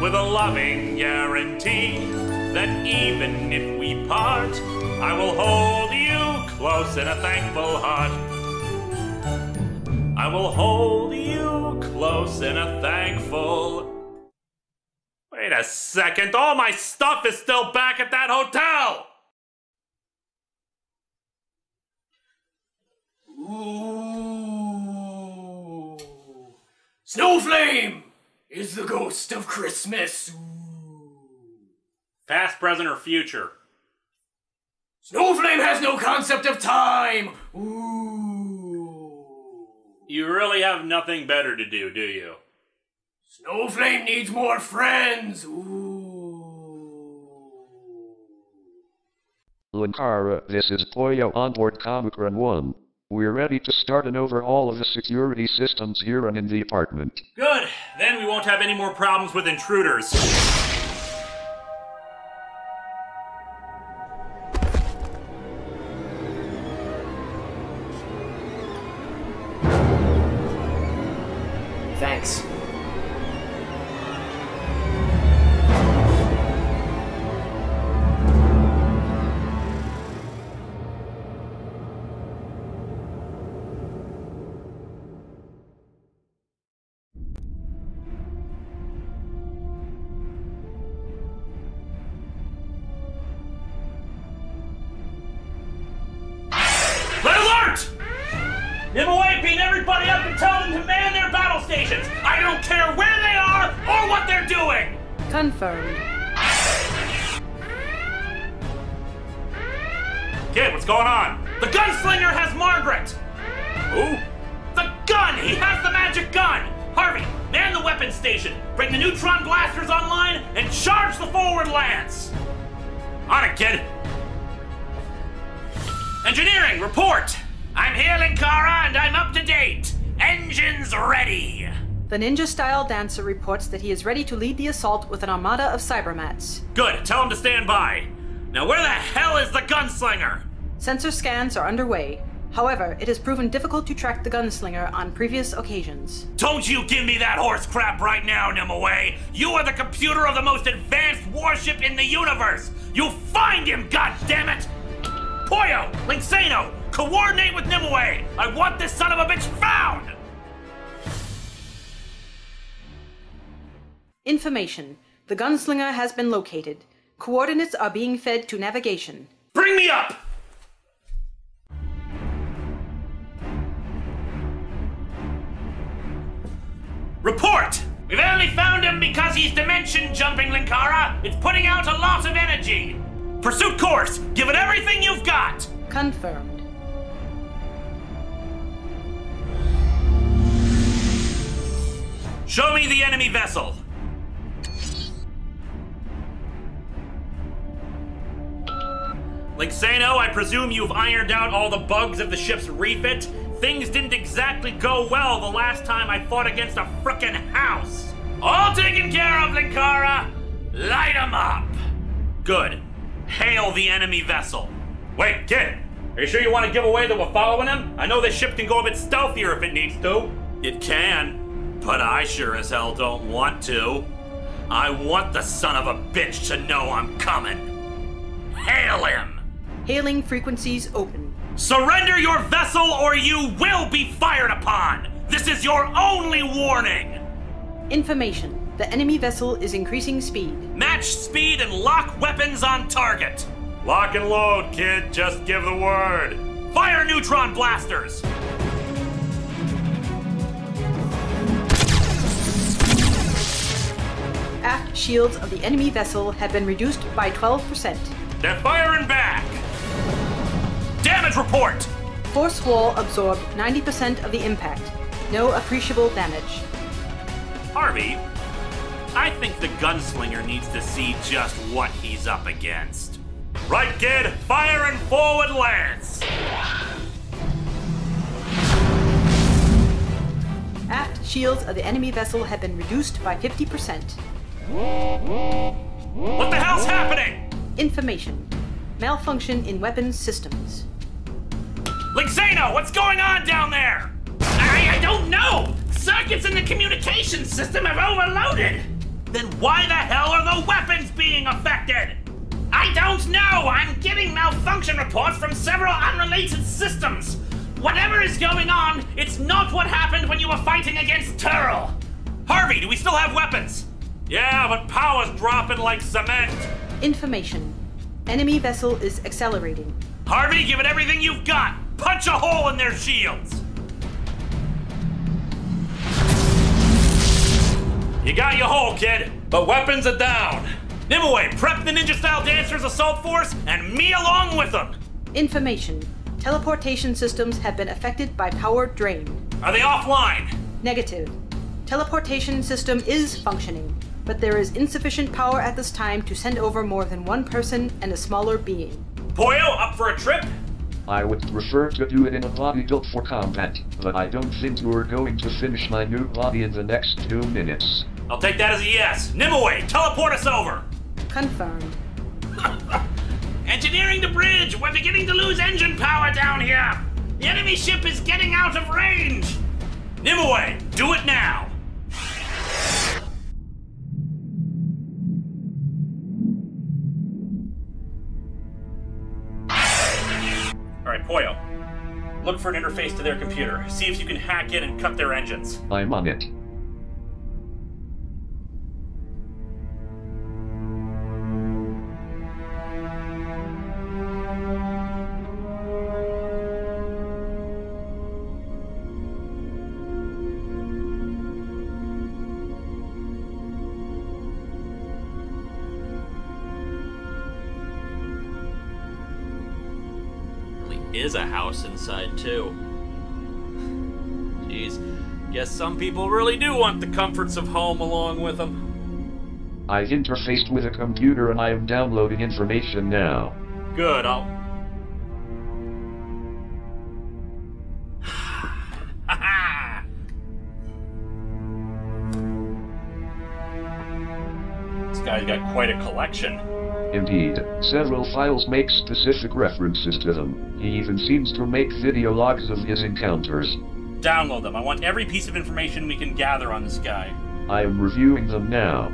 S1: With a loving guarantee that even if we part, I will hold you close in a thankful heart. I will hold you close in a thankful... Wait a second, all my stuff is still back at that hotel!
S10: Ooh. Snowflame is the ghost of Christmas.
S1: Past, present, or future?
S10: Snowflame has no concept of time! Ooh.
S1: You really have nothing better to do you?
S10: Snowflame needs more friends! Ooh.
S3: Linkara, this is Poyo onboard Comic Run 1. We're ready to start and over all of the security systems here and in the apartment.
S1: Good, then we won't have any more problems with intruders.
S10: Thanks.
S1: Nimue, beat everybody up and tell them to man their battle stations! I don't care where they are or what they're doing!
S8: Confirmed.
S1: Kid, what's going on? The gunslinger has Margaret! Who? The gun! He has the magic gun! Harvey, man the weapons station, bring the neutron blasters online, and charge the forward lance! On it, kid! Engineering, report! I'm here, Linkara, and I'm up to date. Engines ready.
S8: The ninja-style dancer reports that he is ready to lead the assault with an armada of cybermats.
S1: Good, tell him to stand by. Now where the hell is the gunslinger?
S8: Sensor scans are underway. However, it has proven difficult to track the gunslinger on previous occasions.
S1: Don't you give me that horse crap right now, Nimue! You are the computer of the most advanced warship in the universe! You'll find him, goddammit! Poyo! Linksano! Coordinate with Nimue! I want this son of a bitch found!
S8: Information. The gunslinger has been located. Coordinates are being fed to navigation.
S1: Bring me up! Report! We've only found him because he's dimension jumping, Linkara. It's putting out a lot of energy. Pursuit course! Give it everything you've got!
S8: Confirmed.
S1: Show me the enemy vessel. Linksano, I presume you've ironed out all the bugs of the ship's refit? Things didn't exactly go well the last time I fought against a frickin' house. All taken care of, Linkara. Light 'em up. Good. Hail the enemy vessel. Wait, kid. Are you sure you want to give away that we're following him? I know this ship can go a bit stealthier if it needs to. It can, but I sure as hell don't want to. I want the son of a bitch to know I'm coming. Hail him.
S8: Hailing frequencies open.
S1: Surrender your vessel or you will be fired upon! This is your only warning!
S8: Information. The enemy vessel is increasing speed.
S1: Match speed and lock weapons on target. Lock and load, kid. Just give the word. Fire neutron blasters!
S8: Aft shields of the enemy vessel have been reduced by 12%.
S1: They're firing back! Damage report!
S8: Force wall absorbed 90% of the impact. No appreciable damage.
S1: Harvey, I think the gunslinger needs to see just what he's up against. Right, kid? Fire and forward lance!
S8: Aft shields of the enemy vessel have been reduced by 50%.
S1: What the hell's happening?
S8: Information. Malfunction in weapons systems.
S1: Linksano, what's going on down there? I don't know! Circuits in the communication system have overloaded! Then why the hell are the weapons being affected? I don't know! I'm getting malfunction reports from several unrelated systems! Whatever is going on, it's not what happened when you were fighting against Turl! Harvey, do we still have weapons? Yeah, but power's dropping like cement!
S8: Information. Enemy vessel is accelerating.
S1: Harvey, give it everything you've got! Punch a hole in their shields! You got your hole, kid, but weapons are down. Nimue, prep the ninja-style dancers assault force and me along with them.
S8: Information. Teleportation systems have been affected by power drain.
S1: Are they offline?
S8: Negative. Teleportation system is functioning, but there is insufficient power at this time to send over more than one person and a smaller being.
S1: Poyo, up for a trip?
S3: I would prefer to do it in a body built for combat, but I don't think you're going to finish my new body in the next 2 minutes.
S1: I'll take that as a yes. Nimue, teleport us over.
S8: Confirmed.
S1: Engineering the bridge. We're beginning to lose engine power down here. The enemy ship is getting out of range. Nimue, do it now. All right, Poyo. Look for an interface to their computer. See if you can hack in and cut their engines.
S3: I'm on it.
S20: Is a house inside too. Jeez, guess some people really do want the comforts of home along with them.
S3: I've interfaced with a computer and I am downloading information now.
S1: Good, This guy's got quite a collection.
S3: Indeed, several files make specific references to them. He even seems to make video logs of his encounters.
S1: Download them. I want every piece of information we can gather on this guy.
S3: I am reviewing them now.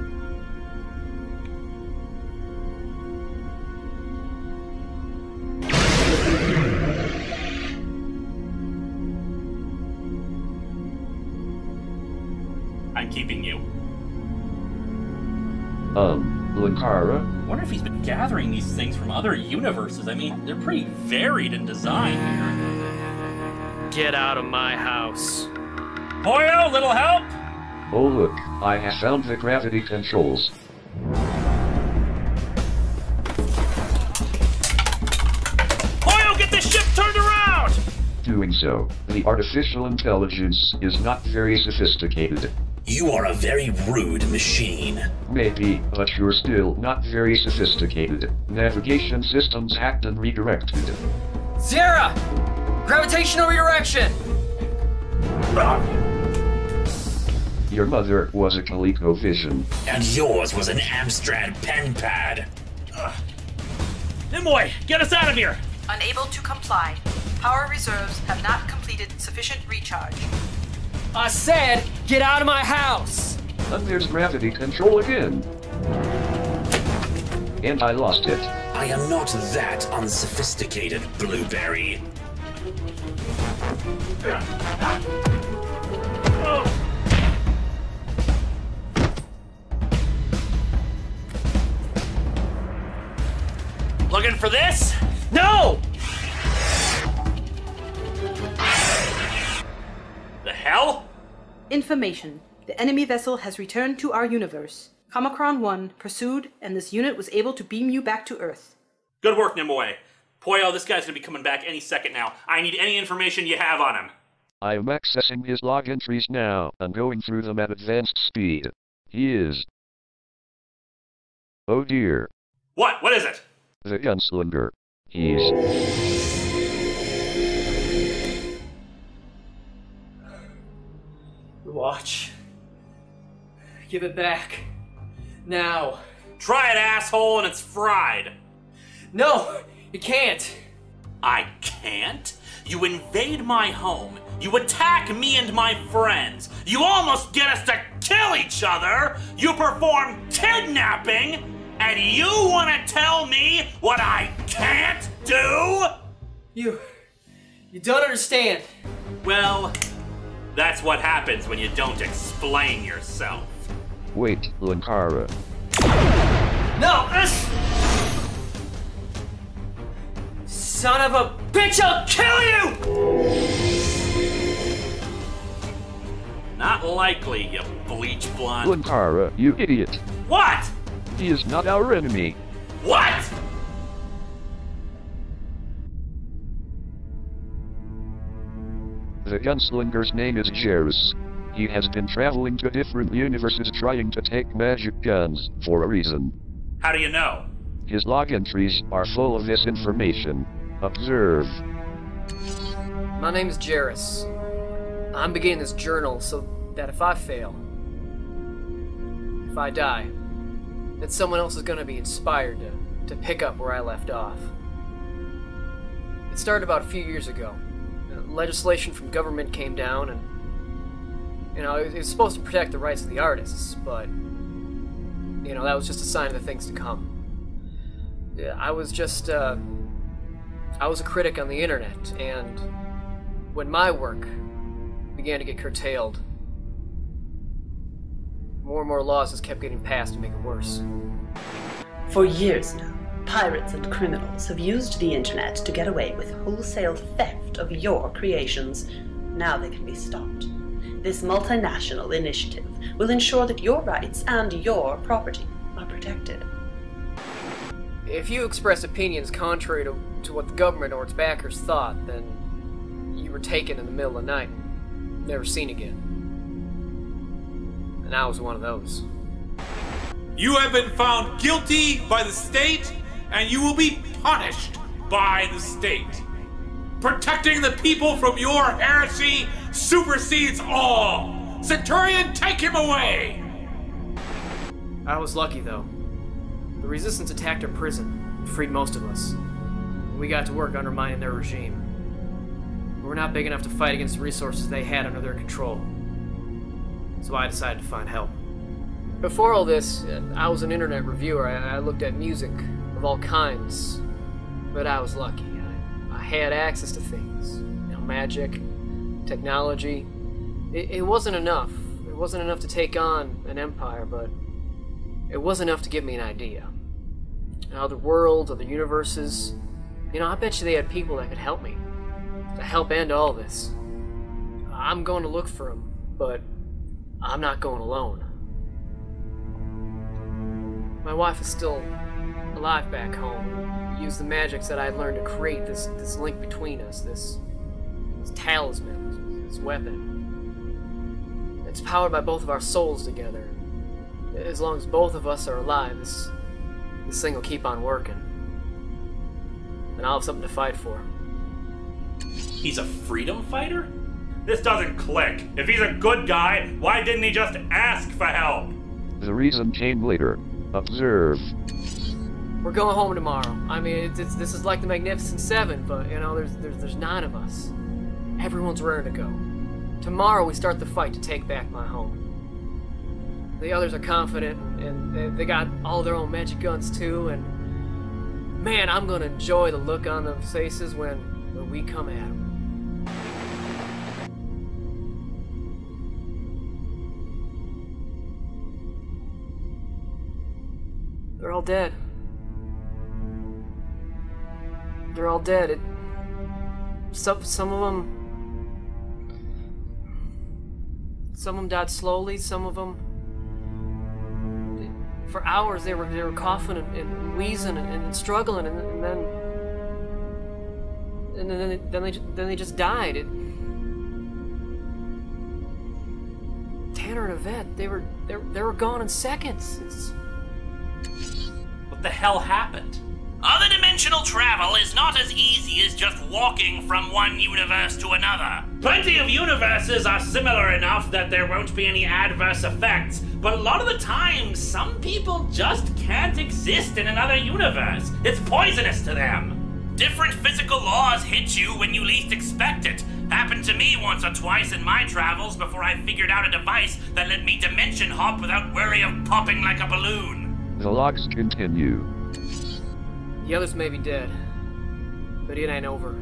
S3: Linkara?
S1: I wonder if he's been gathering these things from other universes. I mean, they're pretty varied in design here.
S10: Get out of my house.
S1: Hoyo, little help?
S3: Oh look, I have found the gravity controls.
S1: Hoyo, get this ship turned around!
S3: Doing so, the artificial intelligence is not very sophisticated.
S21: You are a very rude machine.
S3: Maybe, but you're still not very sophisticated. Navigation systems hacked and redirected.
S10: Sierra! Gravitational redirection!
S3: Your mother was a ColecoVision.
S21: And yours was an Amstrad pen pad.
S1: Nimoy, get us out of here!
S8: Unable to comply. Power reserves have not completed sufficient recharge.
S10: I said, get out of my house!
S3: And there's gravity control again. And I lost it.
S21: I am not that unsophisticated, Blueberry.
S1: Looking for this? No! The hell?
S8: Information. The enemy vessel has returned to our universe. Comicron 1 pursued, and this unit was able to beam you back to Earth.
S1: Good work, Nimue. Poyo, this guy's gonna be coming back any second now. I need any information you have on him.
S3: I am accessing his log entries now and going through them at advanced speed. He is... Oh dear.
S1: What? What is it?
S3: The gunslinger. He's...
S10: Watch. Give it back. Now.
S1: Try it, asshole, and it's fried.
S10: No, you can't.
S1: I can't? You invade my home. You attack me and my friends. You almost get us to kill each other. You perform kidnapping. And you want to tell me what I can't do?
S10: You don't understand.
S1: Well, that's what happens when you don't explain yourself.
S3: Wait, Linkara.
S10: No! Son of a bitch, I'll kill you!
S1: Not likely, you bleach blonde.
S3: Linkara, you idiot.
S1: What?
S3: He is not our enemy.
S1: What?
S3: The gunslinger's name is Jairus. He has been traveling to different universes trying to take magic guns, for a reason.
S1: How do you know?
S3: His log entries are full of this information. Observe.
S10: My name is Jairus. I'm beginning this journal so that if I fail, if I die, that someone else is going to be inspired to pick up where I left off. It started about a few years ago. Legislation from government came down and, it was supposed to protect the rights of the artists, but, that was just a sign of the things to come. I was a critic on the internet, and when my work began to get curtailed, more and more laws just kept getting passed to make it worse.
S6: For years now, pirates and criminals have used the internet to get away with wholesale theft of your creations. Now they can be stopped. This multinational initiative will ensure that your rights and your property are protected.
S10: If you express opinions contrary to what the government or its backers thought, then you were taken in the middle of the night and never seen again. And I was one of those.
S11: You have been found guilty by the state, and you will be punished by the state. Protecting the people from your heresy supersedes all! Centurion, take him away!
S10: I was lucky, though. The resistance attacked our prison and freed most of us. We got to work undermining their regime. We were not big enough to fight against the resources they had under their control. So I decided to find help. Before all this, I was an internet reviewer. I looked at music of all kinds. But I was lucky. I had access to things. Magic, technology. It wasn't enough. It wasn't enough to take on an empire, but it was enough to give me an idea. Other worlds, other universes. You know, I bet you they had people that could help me. To help end all this. I'm going to look for them, but I'm not going alone. My wife is still alive back home. We used the magics that I learned to create this link between us, this talisman, this weapon. It's powered by both of our souls together. As long as both of us are alive, this thing will keep on working. And I'll have something to fight for.
S1: He's a freedom fighter? This doesn't click. If he's a good guy, why didn't he just ask for help?
S3: The reason came later. Observe.
S10: We're going home tomorrow. I mean, this is like the Magnificent Seven, but, you know, there's 9 of us. Everyone's raring to go. Tomorrow we start the fight to take back my home. The others are confident, and they got all their own magic guns too, and man, I'm gonna enjoy the look on their faces when we come at them. They're all dead. They're all dead. Some of them died slowly. Some of them, for hours, they were coughing and wheezing and struggling, and then they just died. Tanner and Yvette, they were gone in seconds.
S1: What the hell happened?
S19: Other dimensional travel is not as easy as just walking from one universe to another.
S1: Plenty of universes are similar enough that there won't be any adverse effects, but a lot of the time, some people just can't exist in another universe. It's poisonous to them.
S19: Different physical laws hit you when you least expect it. Happened to me once or twice in my travels before I figured out a device that let me dimension hop without worry of popping like a balloon.
S3: The logs continue.
S10: The others may be dead, but it ain't over.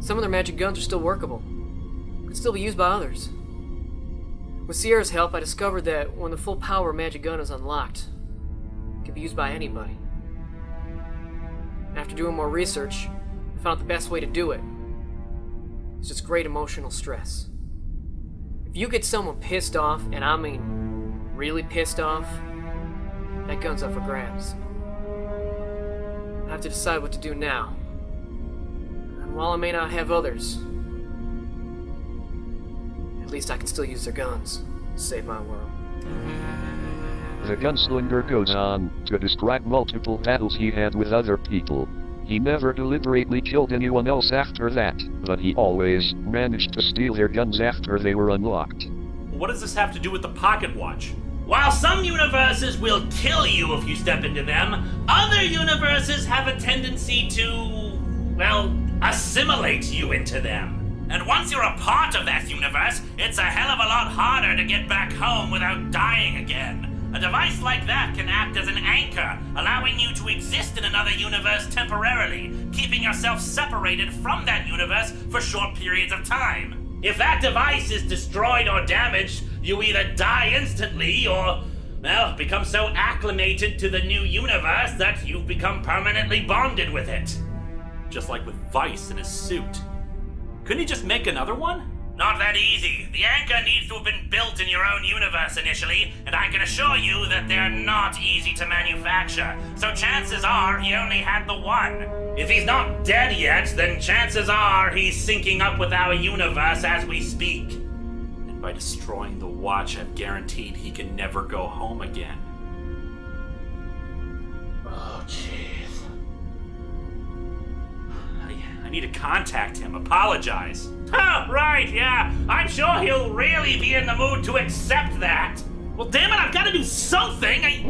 S10: Some of their magic guns are still workable. Could still be used by others. With Sierra's help, I discovered that when the full power magic gun is unlocked, it can be used by anybody. After doing more research, I found out the best way to do it is just great emotional stress. If you get someone pissed off, and I mean really pissed off, that gun's up for grabs. I have to decide what to do now. And while I may not have others, at least I can still use their guns to save my world.
S3: The gunslinger goes on to describe multiple battles he had with other people. He never deliberately killed anyone else after that, but he always managed to steal their guns after they were unlocked.
S1: What does this have to do with the pocket watch?
S19: While some universes will kill you if you step into them, other universes have a tendency to, well, assimilate you into them. And once you're a part of that universe, it's a hell of a lot harder to get back home without dying again. A device like that can act as an anchor, allowing you to exist in another universe temporarily, keeping yourself separated from that universe for short periods of time. If that device is destroyed or damaged, you either die instantly or, well, become so acclimated to the new universe that you've become permanently bonded with it.
S1: Just like with Vice in his suit. Couldn't he just make another one?
S19: Not that easy. The anchor needs to have been built in your own universe initially, and I can assure you that they're not easy to manufacture. So chances are he only had the one. If he's not dead yet, then chances are he's syncing up with our universe as we speak.
S1: And by destroying the watch, I've guaranteed he can never go home again.
S19: Oh, jeez.
S1: I need to contact him, apologize.
S19: Oh, right, yeah. I'm sure he'll really be in the mood to accept that. Well, damn it, I've got to do something.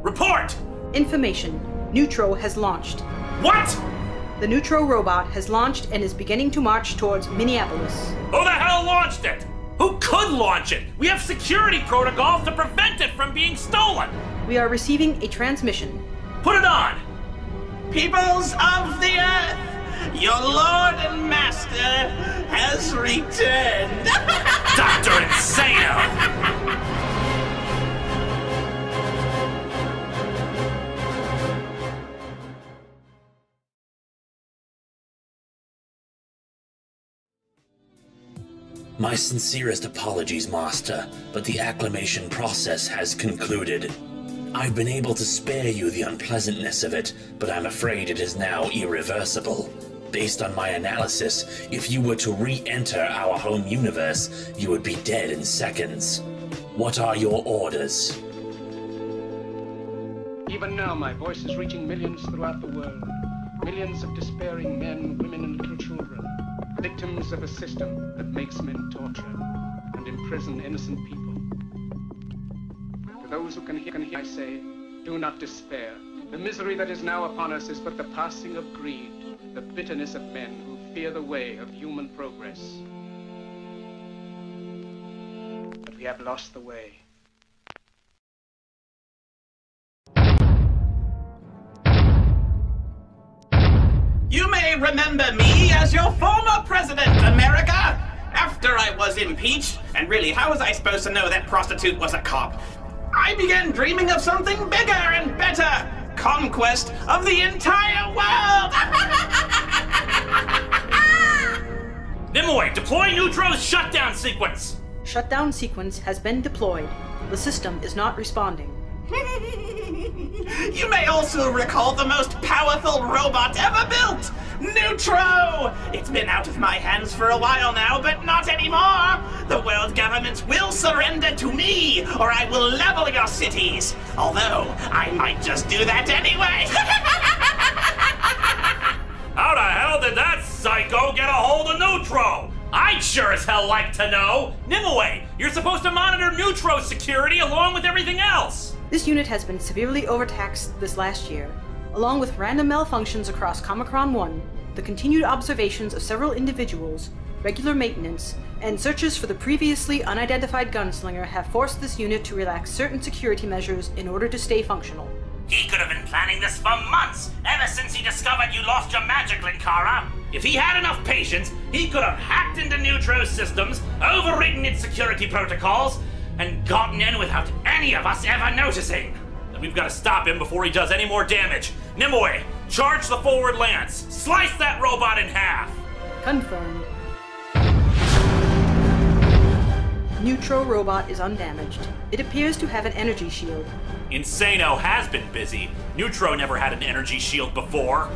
S19: Report!
S8: Information. Neutro has launched.
S19: What?
S8: The Neutro robot has launched and is beginning to march towards Minneapolis.
S19: Who the hell launched it? Who could launch it? We have security protocols to prevent it from being stolen.
S8: We are receiving a transmission.
S19: Put it on.
S4: Peoples of the Earth, your Lord and Master has returned.
S19: Dr. Insano!
S21: My sincerest apologies, Master, but the acclimation process has concluded. I've been able to spare you the unpleasantness of it, but I'm afraid it is now irreversible. Based on my analysis, if you were to re-enter our home universe, you would be dead in seconds. What are your orders?
S9: Even now, my voice is reaching millions throughout the world. Millions of despairing men, women, and little children. Victims of a system that makes men torture and imprison innocent people. To those who can hear, I say, do not despair. The misery that is now upon us is but the passing of greed, the bitterness of men who fear the way of human progress. But we have lost the way.
S4: You may remember me as your former president, America! After I was impeached, and really, how was I supposed to know that prostitute was a cop? I began dreaming of something bigger and better! Conquest of the entire world!
S1: Nimue, deploy Neutro's shutdown sequence!
S8: Shutdown sequence has been deployed. The system is not responding.
S4: You may also recall the most powerful robot ever built, Neutro! It's been out of my hands for a while now, but not anymore! The world governments will surrender to me, or I will level your cities! Although, I might just do that anyway!
S1: How the hell did that psycho get a hold of Neutro? I'd sure as hell like to know! Nimue, you're supposed to monitor Neutro's security along with everything else!
S8: This unit has been severely overtaxed this last year. Along with random malfunctions across Comicron 1, the continued observations of several individuals, regular maintenance, and searches for the previously unidentified gunslinger have forced this unit to relax certain security measures in order to stay functional.
S1: He could have been planning this for months, ever since he discovered you lost your magic, Linkara. If he had enough patience, he could have hacked into Neutro's systems, overridden its security protocols, and gotten in without any of us ever noticing. And we've got to stop him before he does any more damage. Nimue, charge the forward lance. Slice that robot in half.
S8: Confirmed. Neutro robot is undamaged. It appears to have an energy shield.
S1: Insano has been busy. Neutro never had an energy shield before.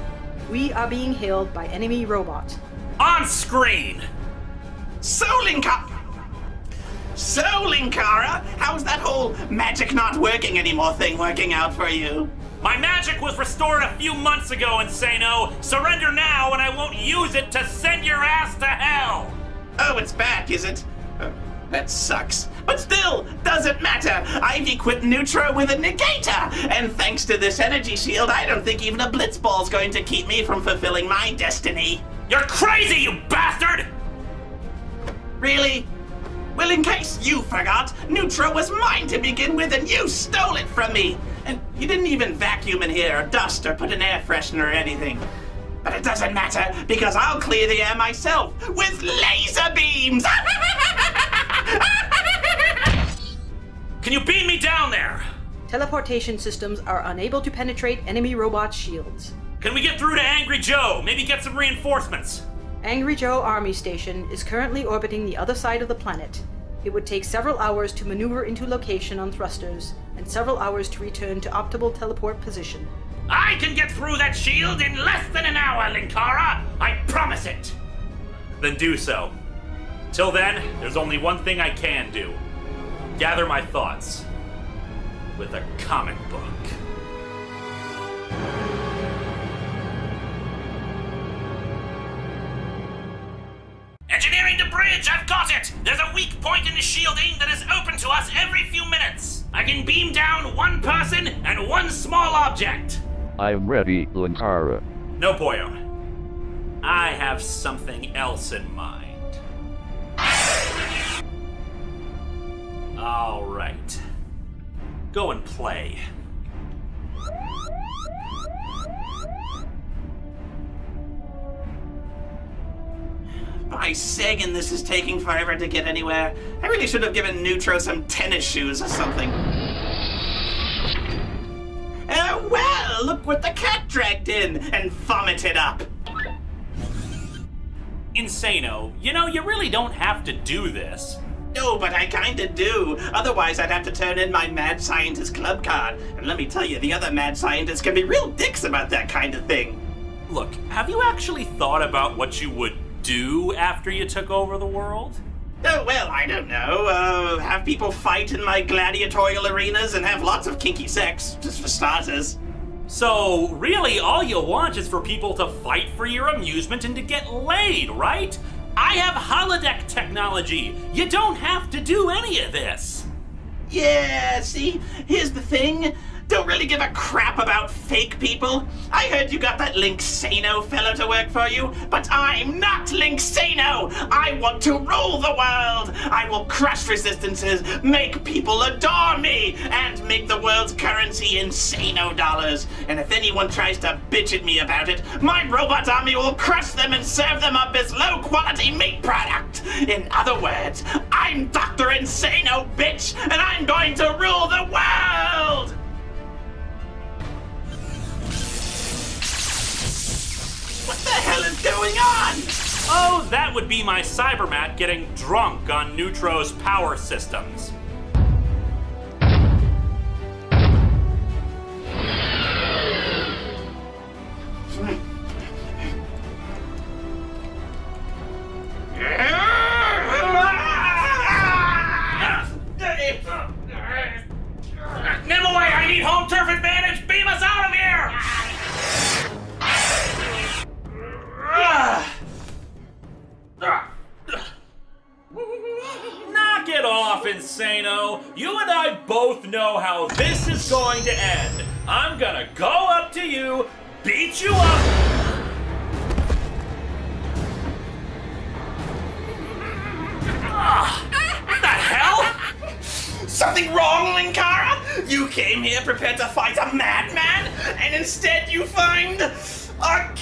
S8: We are being hailed by enemy robot.
S1: On screen!
S4: So, Linkara, how's that whole magic not working anymore thing working out for you?
S1: My magic was restored a few months ago, Insano. Surrender now and I won't use it to send your ass to hell!
S4: Oh, it's back, is it? That sucks. But still, doesn't matter. I've equipped Neutro with a negator, and thanks to this energy shield, I don't think even a blitzball's going to keep me from fulfilling my destiny.
S1: You're crazy, you bastard!
S4: Really? Well, in case you forgot, Neutro was mine to begin with, and you stole it from me. And you didn't even vacuum in here, or dust, or put an air freshener or anything. But it doesn't matter, because I'll clear the air myself with laser beams!
S1: Can you beam me down there?
S8: Teleportation systems are unable to penetrate enemy robot shields.
S1: Can we get through to Angry Joe? Maybe get some reinforcements?
S8: Angry Joe Army Station is currently orbiting the other side of the planet. It would take several hours to maneuver into location on thrusters, and several hours to return to optimal teleport position.
S1: I can get through that shield in less than an hour, Linkara! I promise it! Then do so. Till then, there's only one thing I can do. Gather my thoughts. With a comic book. Engineering the bridge! I've got it! There's a weak point in the shielding that is open to us every few minutes. I can beam down one person and one small object.
S3: I am ready, Linkara.
S1: No, Boyo. I have something else in mind. All right. Go and play.
S4: By Sagan, this is taking forever to get anywhere. I really should have given Neutro some tennis shoes or something. Well, look what the cat dragged in and vomited up.
S1: Insano, you know, you really don't have to do this.
S4: No, but I kinda do. Otherwise, I'd have to turn in my Mad Scientist Club card. And let me tell you, the other Mad Scientists can be real dicks about that kind of thing.
S1: Look, have you actually thought about what you would do after you took over the world?
S4: Oh, well, I don't know. Have people fight in my gladiatorial arenas and have lots of kinky sex, just for starters.
S1: So, really, all you want is for people to fight for your amusement and to get laid, right? I have holodeck technology. You don't have to do any of this.
S4: Yeah, see, here's the thing. Don't really give a crap about fake people. I heard you got that Linksano fellow to work for you, but I'm not Linksano. I want to rule the world. I will crush resistances, make people adore me, and make the world's currency Insano dollars. And if anyone tries to bitch at me about it, my robot army will crush them and serve them up as low-quality meat product. In other words, I'm Dr. Insano, bitch, and I'm going to rule the world! What the hell is going on?
S1: Oh, that would be my Cybermat getting drunk on Neutro's power systems. Nimue, I need home turf advantage! Beam us out of here! Knock it off, Insano. You and I both know how this is going to end. I'm gonna go up to you, beat you up. What the hell?
S4: Something wrong, Linkara? You came here prepared to fight a madman, and instead you find a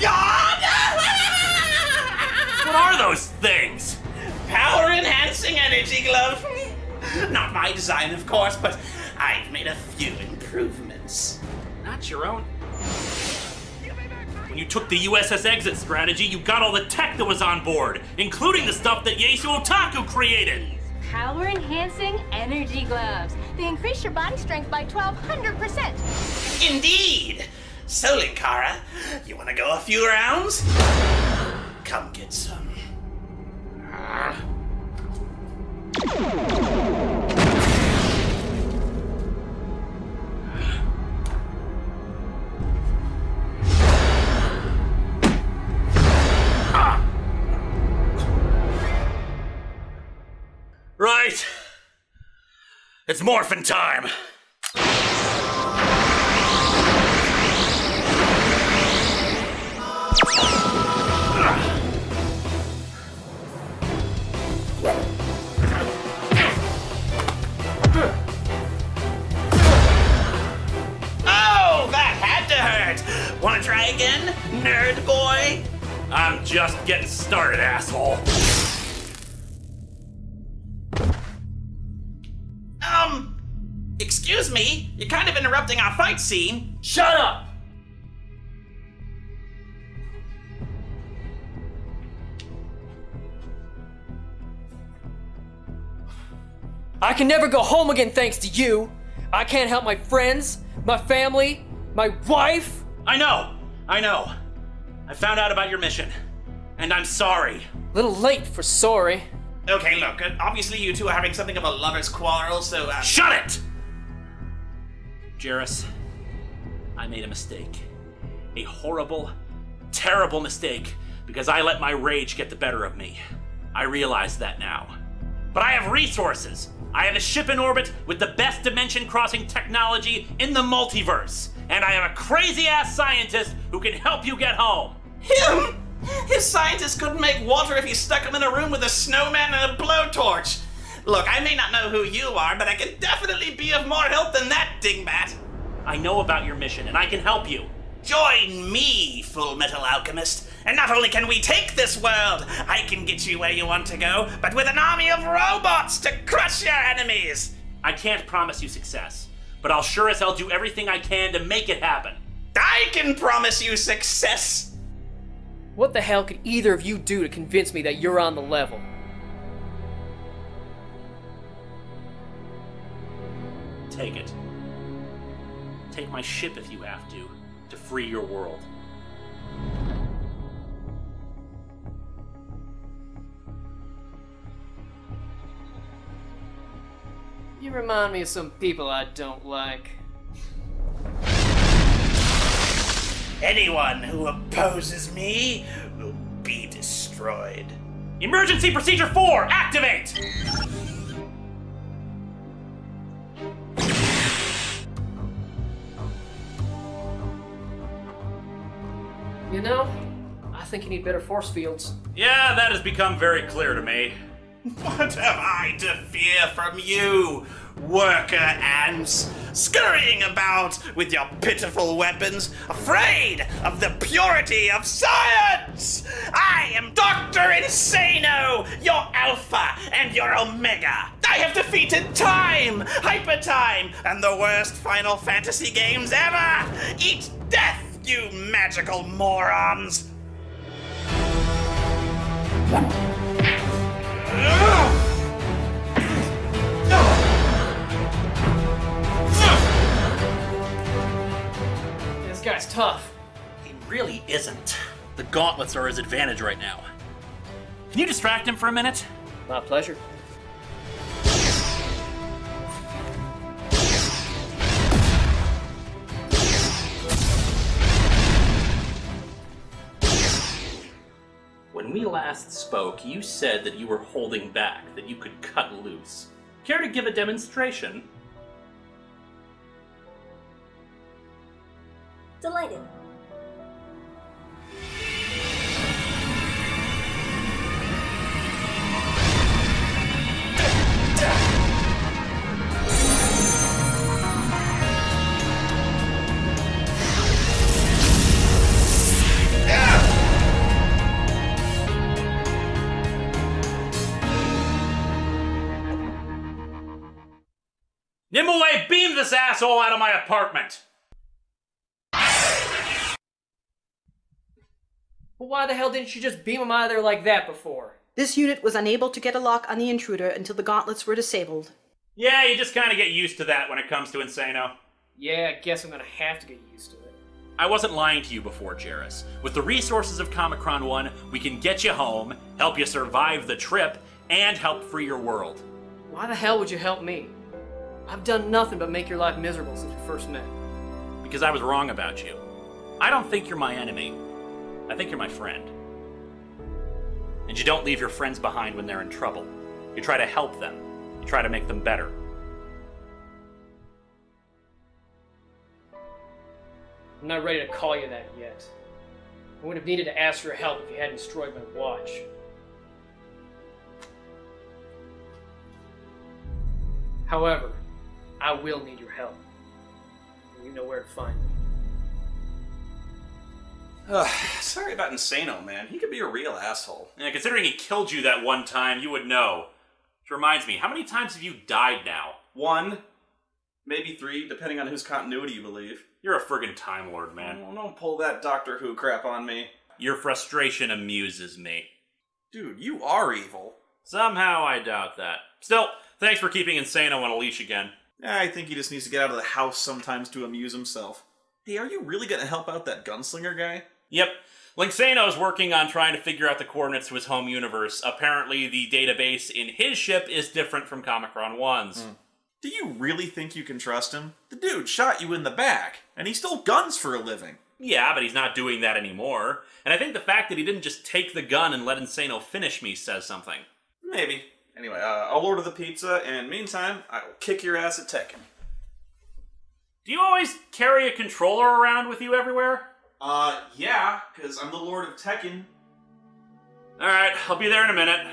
S4: god?
S1: What are those things?
S4: Power-enhancing energy glove. Not my design, of course, but I've made a few improvements.
S1: Not your own. When you took the USS exit strategy, you got all the tech that was on board, including the stuff that Yasu Otaku created.
S13: Power-enhancing energy gloves. They increase your body strength by 1,200%.
S4: Indeed. So, Linkara, you want to go a few rounds? Come get some.
S19: Right. It's morphin' time.
S4: Oh, that had to hurt. Want to try again, nerd boy?
S1: I'm just getting started, asshole.
S4: Excuse me? You're kind of interrupting our fight scene.
S10: Shut up! I can never go home again thanks to you. I can't help my friends, my family, my wife.
S1: I know. I found out about your mission, and I'm sorry.
S10: Little late for sorry.
S4: Okay, look, obviously you two are having something of a lover's quarrel, so
S1: Shut it! Jairus, I made a mistake. A horrible, terrible mistake, because I let my rage get the better of me. I realize that now. But I have resources. I have a ship in orbit with the best dimension-crossing technology in the multiverse. And I have a crazy-ass scientist who can help you get home.
S4: Him? His scientist couldn't make water if you stuck him in a room with a snowman and a blowtorch. Look, I may not know who you are, but I can definitely be of more help than that dingbat.
S1: I know about your mission, and I can help you.
S4: Join me, Full Metal Alchemist, and not only can we take this world, I can get you where you want to go, but with an army of robots to crush your enemies.
S1: I can't promise you success, but I'll sure as hell do everything I can to make it happen.
S4: I can promise you success.
S10: What the hell could either of you do to convince me that you're on the level?
S1: Take it. Take my ship if you have to free your world.
S10: You remind me of some people I don't like.
S19: Anyone who opposes me will be destroyed.
S1: Emergency Procedure 4, activate!
S10: You know, I think you need better force fields.
S1: Yeah, that has become very clear to me.
S19: What have I to fear from you, worker ants? Scurrying about with your pitiful weapons, afraid of the purity of science! I am Dr. Insano, your Alpha and your Omega! I have defeated time, Hypertime, and the worst Final Fantasy games ever! Eat death, you magical morons!
S10: This guy's tough.
S1: He really isn't. The gauntlets are his advantage right now. Can you distract him for a minute?
S10: My pleasure.
S1: When we last spoke, you said that you were holding back, that you could cut loose. Care to give a demonstration?
S7: Delighted.
S1: Nimue, beam this asshole out of my apartment!
S10: Well, why the hell didn't you just beam him out of there like that before?
S8: This unit was unable to get a lock on the intruder until the gauntlets were disabled.
S1: Yeah, you just kind of get used to that when it comes to Insano.
S10: Yeah, I guess I'm gonna have to get used to it.
S1: I wasn't lying to you before, Jairus. With the resources of Comicron 1, we can get you home, help you survive the trip, and help free your world.
S10: Why the hell would you help me? I've done nothing but make your life miserable since we first met.
S1: Because I was wrong about you. I don't think you're my enemy. I think you're my friend. And you don't leave your friends behind when they're in trouble. You try to help them. You try to make them better.
S10: I'm not ready to call you that yet. I would have needed to ask for your help if you hadn't destroyed my watch. However, I will need your help. You know where to find me.
S14: Sorry about Insano, man. He could be a real asshole.
S1: Yeah, considering he killed you that one time, you would know. Which reminds me, how many times have you died now?
S14: 1, maybe 3, depending on whose continuity you believe.
S1: You're a friggin' Time Lord, man.
S14: Oh, don't pull that Doctor Who crap on me.
S1: Your frustration amuses me.
S14: Dude, you are evil.
S1: Somehow I doubt that. Still, thanks for keeping Insano on a leash again.
S14: I think he just needs to get out of the house sometimes to amuse himself. Hey, are you really gonna help out that gunslinger guy?
S1: Yep. Linksano's working on trying to figure out the coordinates to his home universe. Apparently, the database in his ship is different from Comicron 1's.
S14: Do you really think you can trust him? The dude shot you in the back, and he stole guns for a living.
S1: Yeah, but he's not doing that anymore. And I think the fact that he didn't just take the gun and let Insano finish me says something.
S14: Maybe. Anyway, I'll order the pizza, and meantime, I will kick your ass at Tekken.
S1: Do you always carry a controller around with you everywhere?
S14: Yeah, because I'm the Lord of Tekken.
S1: Alright, I'll be there in a minute.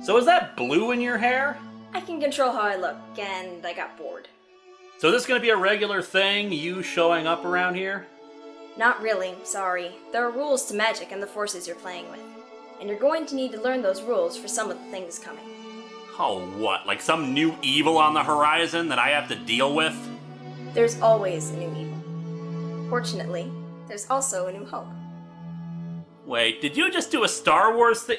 S1: So is that blue in your hair?
S7: I can control how I look, and I got bored.
S1: So is this gonna be a regular thing, you showing up around here?
S7: Not really, sorry. There are rules to magic and the forces you're playing with. And you're going to need to learn those rules for some of the things coming.
S1: Oh, what? Like some new evil on the horizon that I have to deal with?
S7: There's always a new evil. Fortunately, there's also a new hope.
S1: Wait, did you just do a Star Wars thing?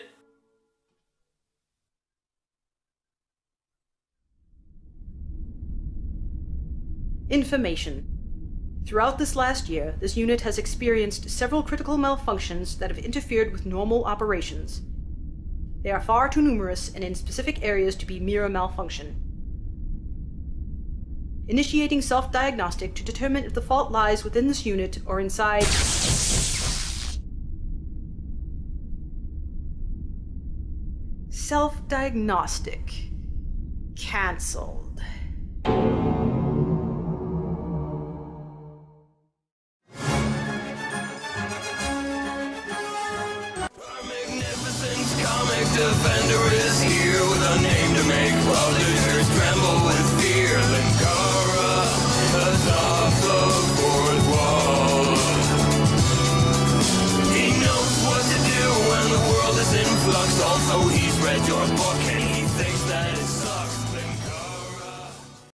S8: Information. Throughout this last year, this unit has experienced several critical malfunctions that have interfered with normal operations. They are far too numerous and in specific areas to be mere malfunction. Initiating self-diagnostic to determine if the fault lies within this unit or inside... Self-diagnostic. Cancelled.
S2: Comic Defender is here with a name to make publishers tremble with fear. Linkara atop the fourth wall. He knows what to do when the world is in flux. Also, he's read your book and he thinks that it's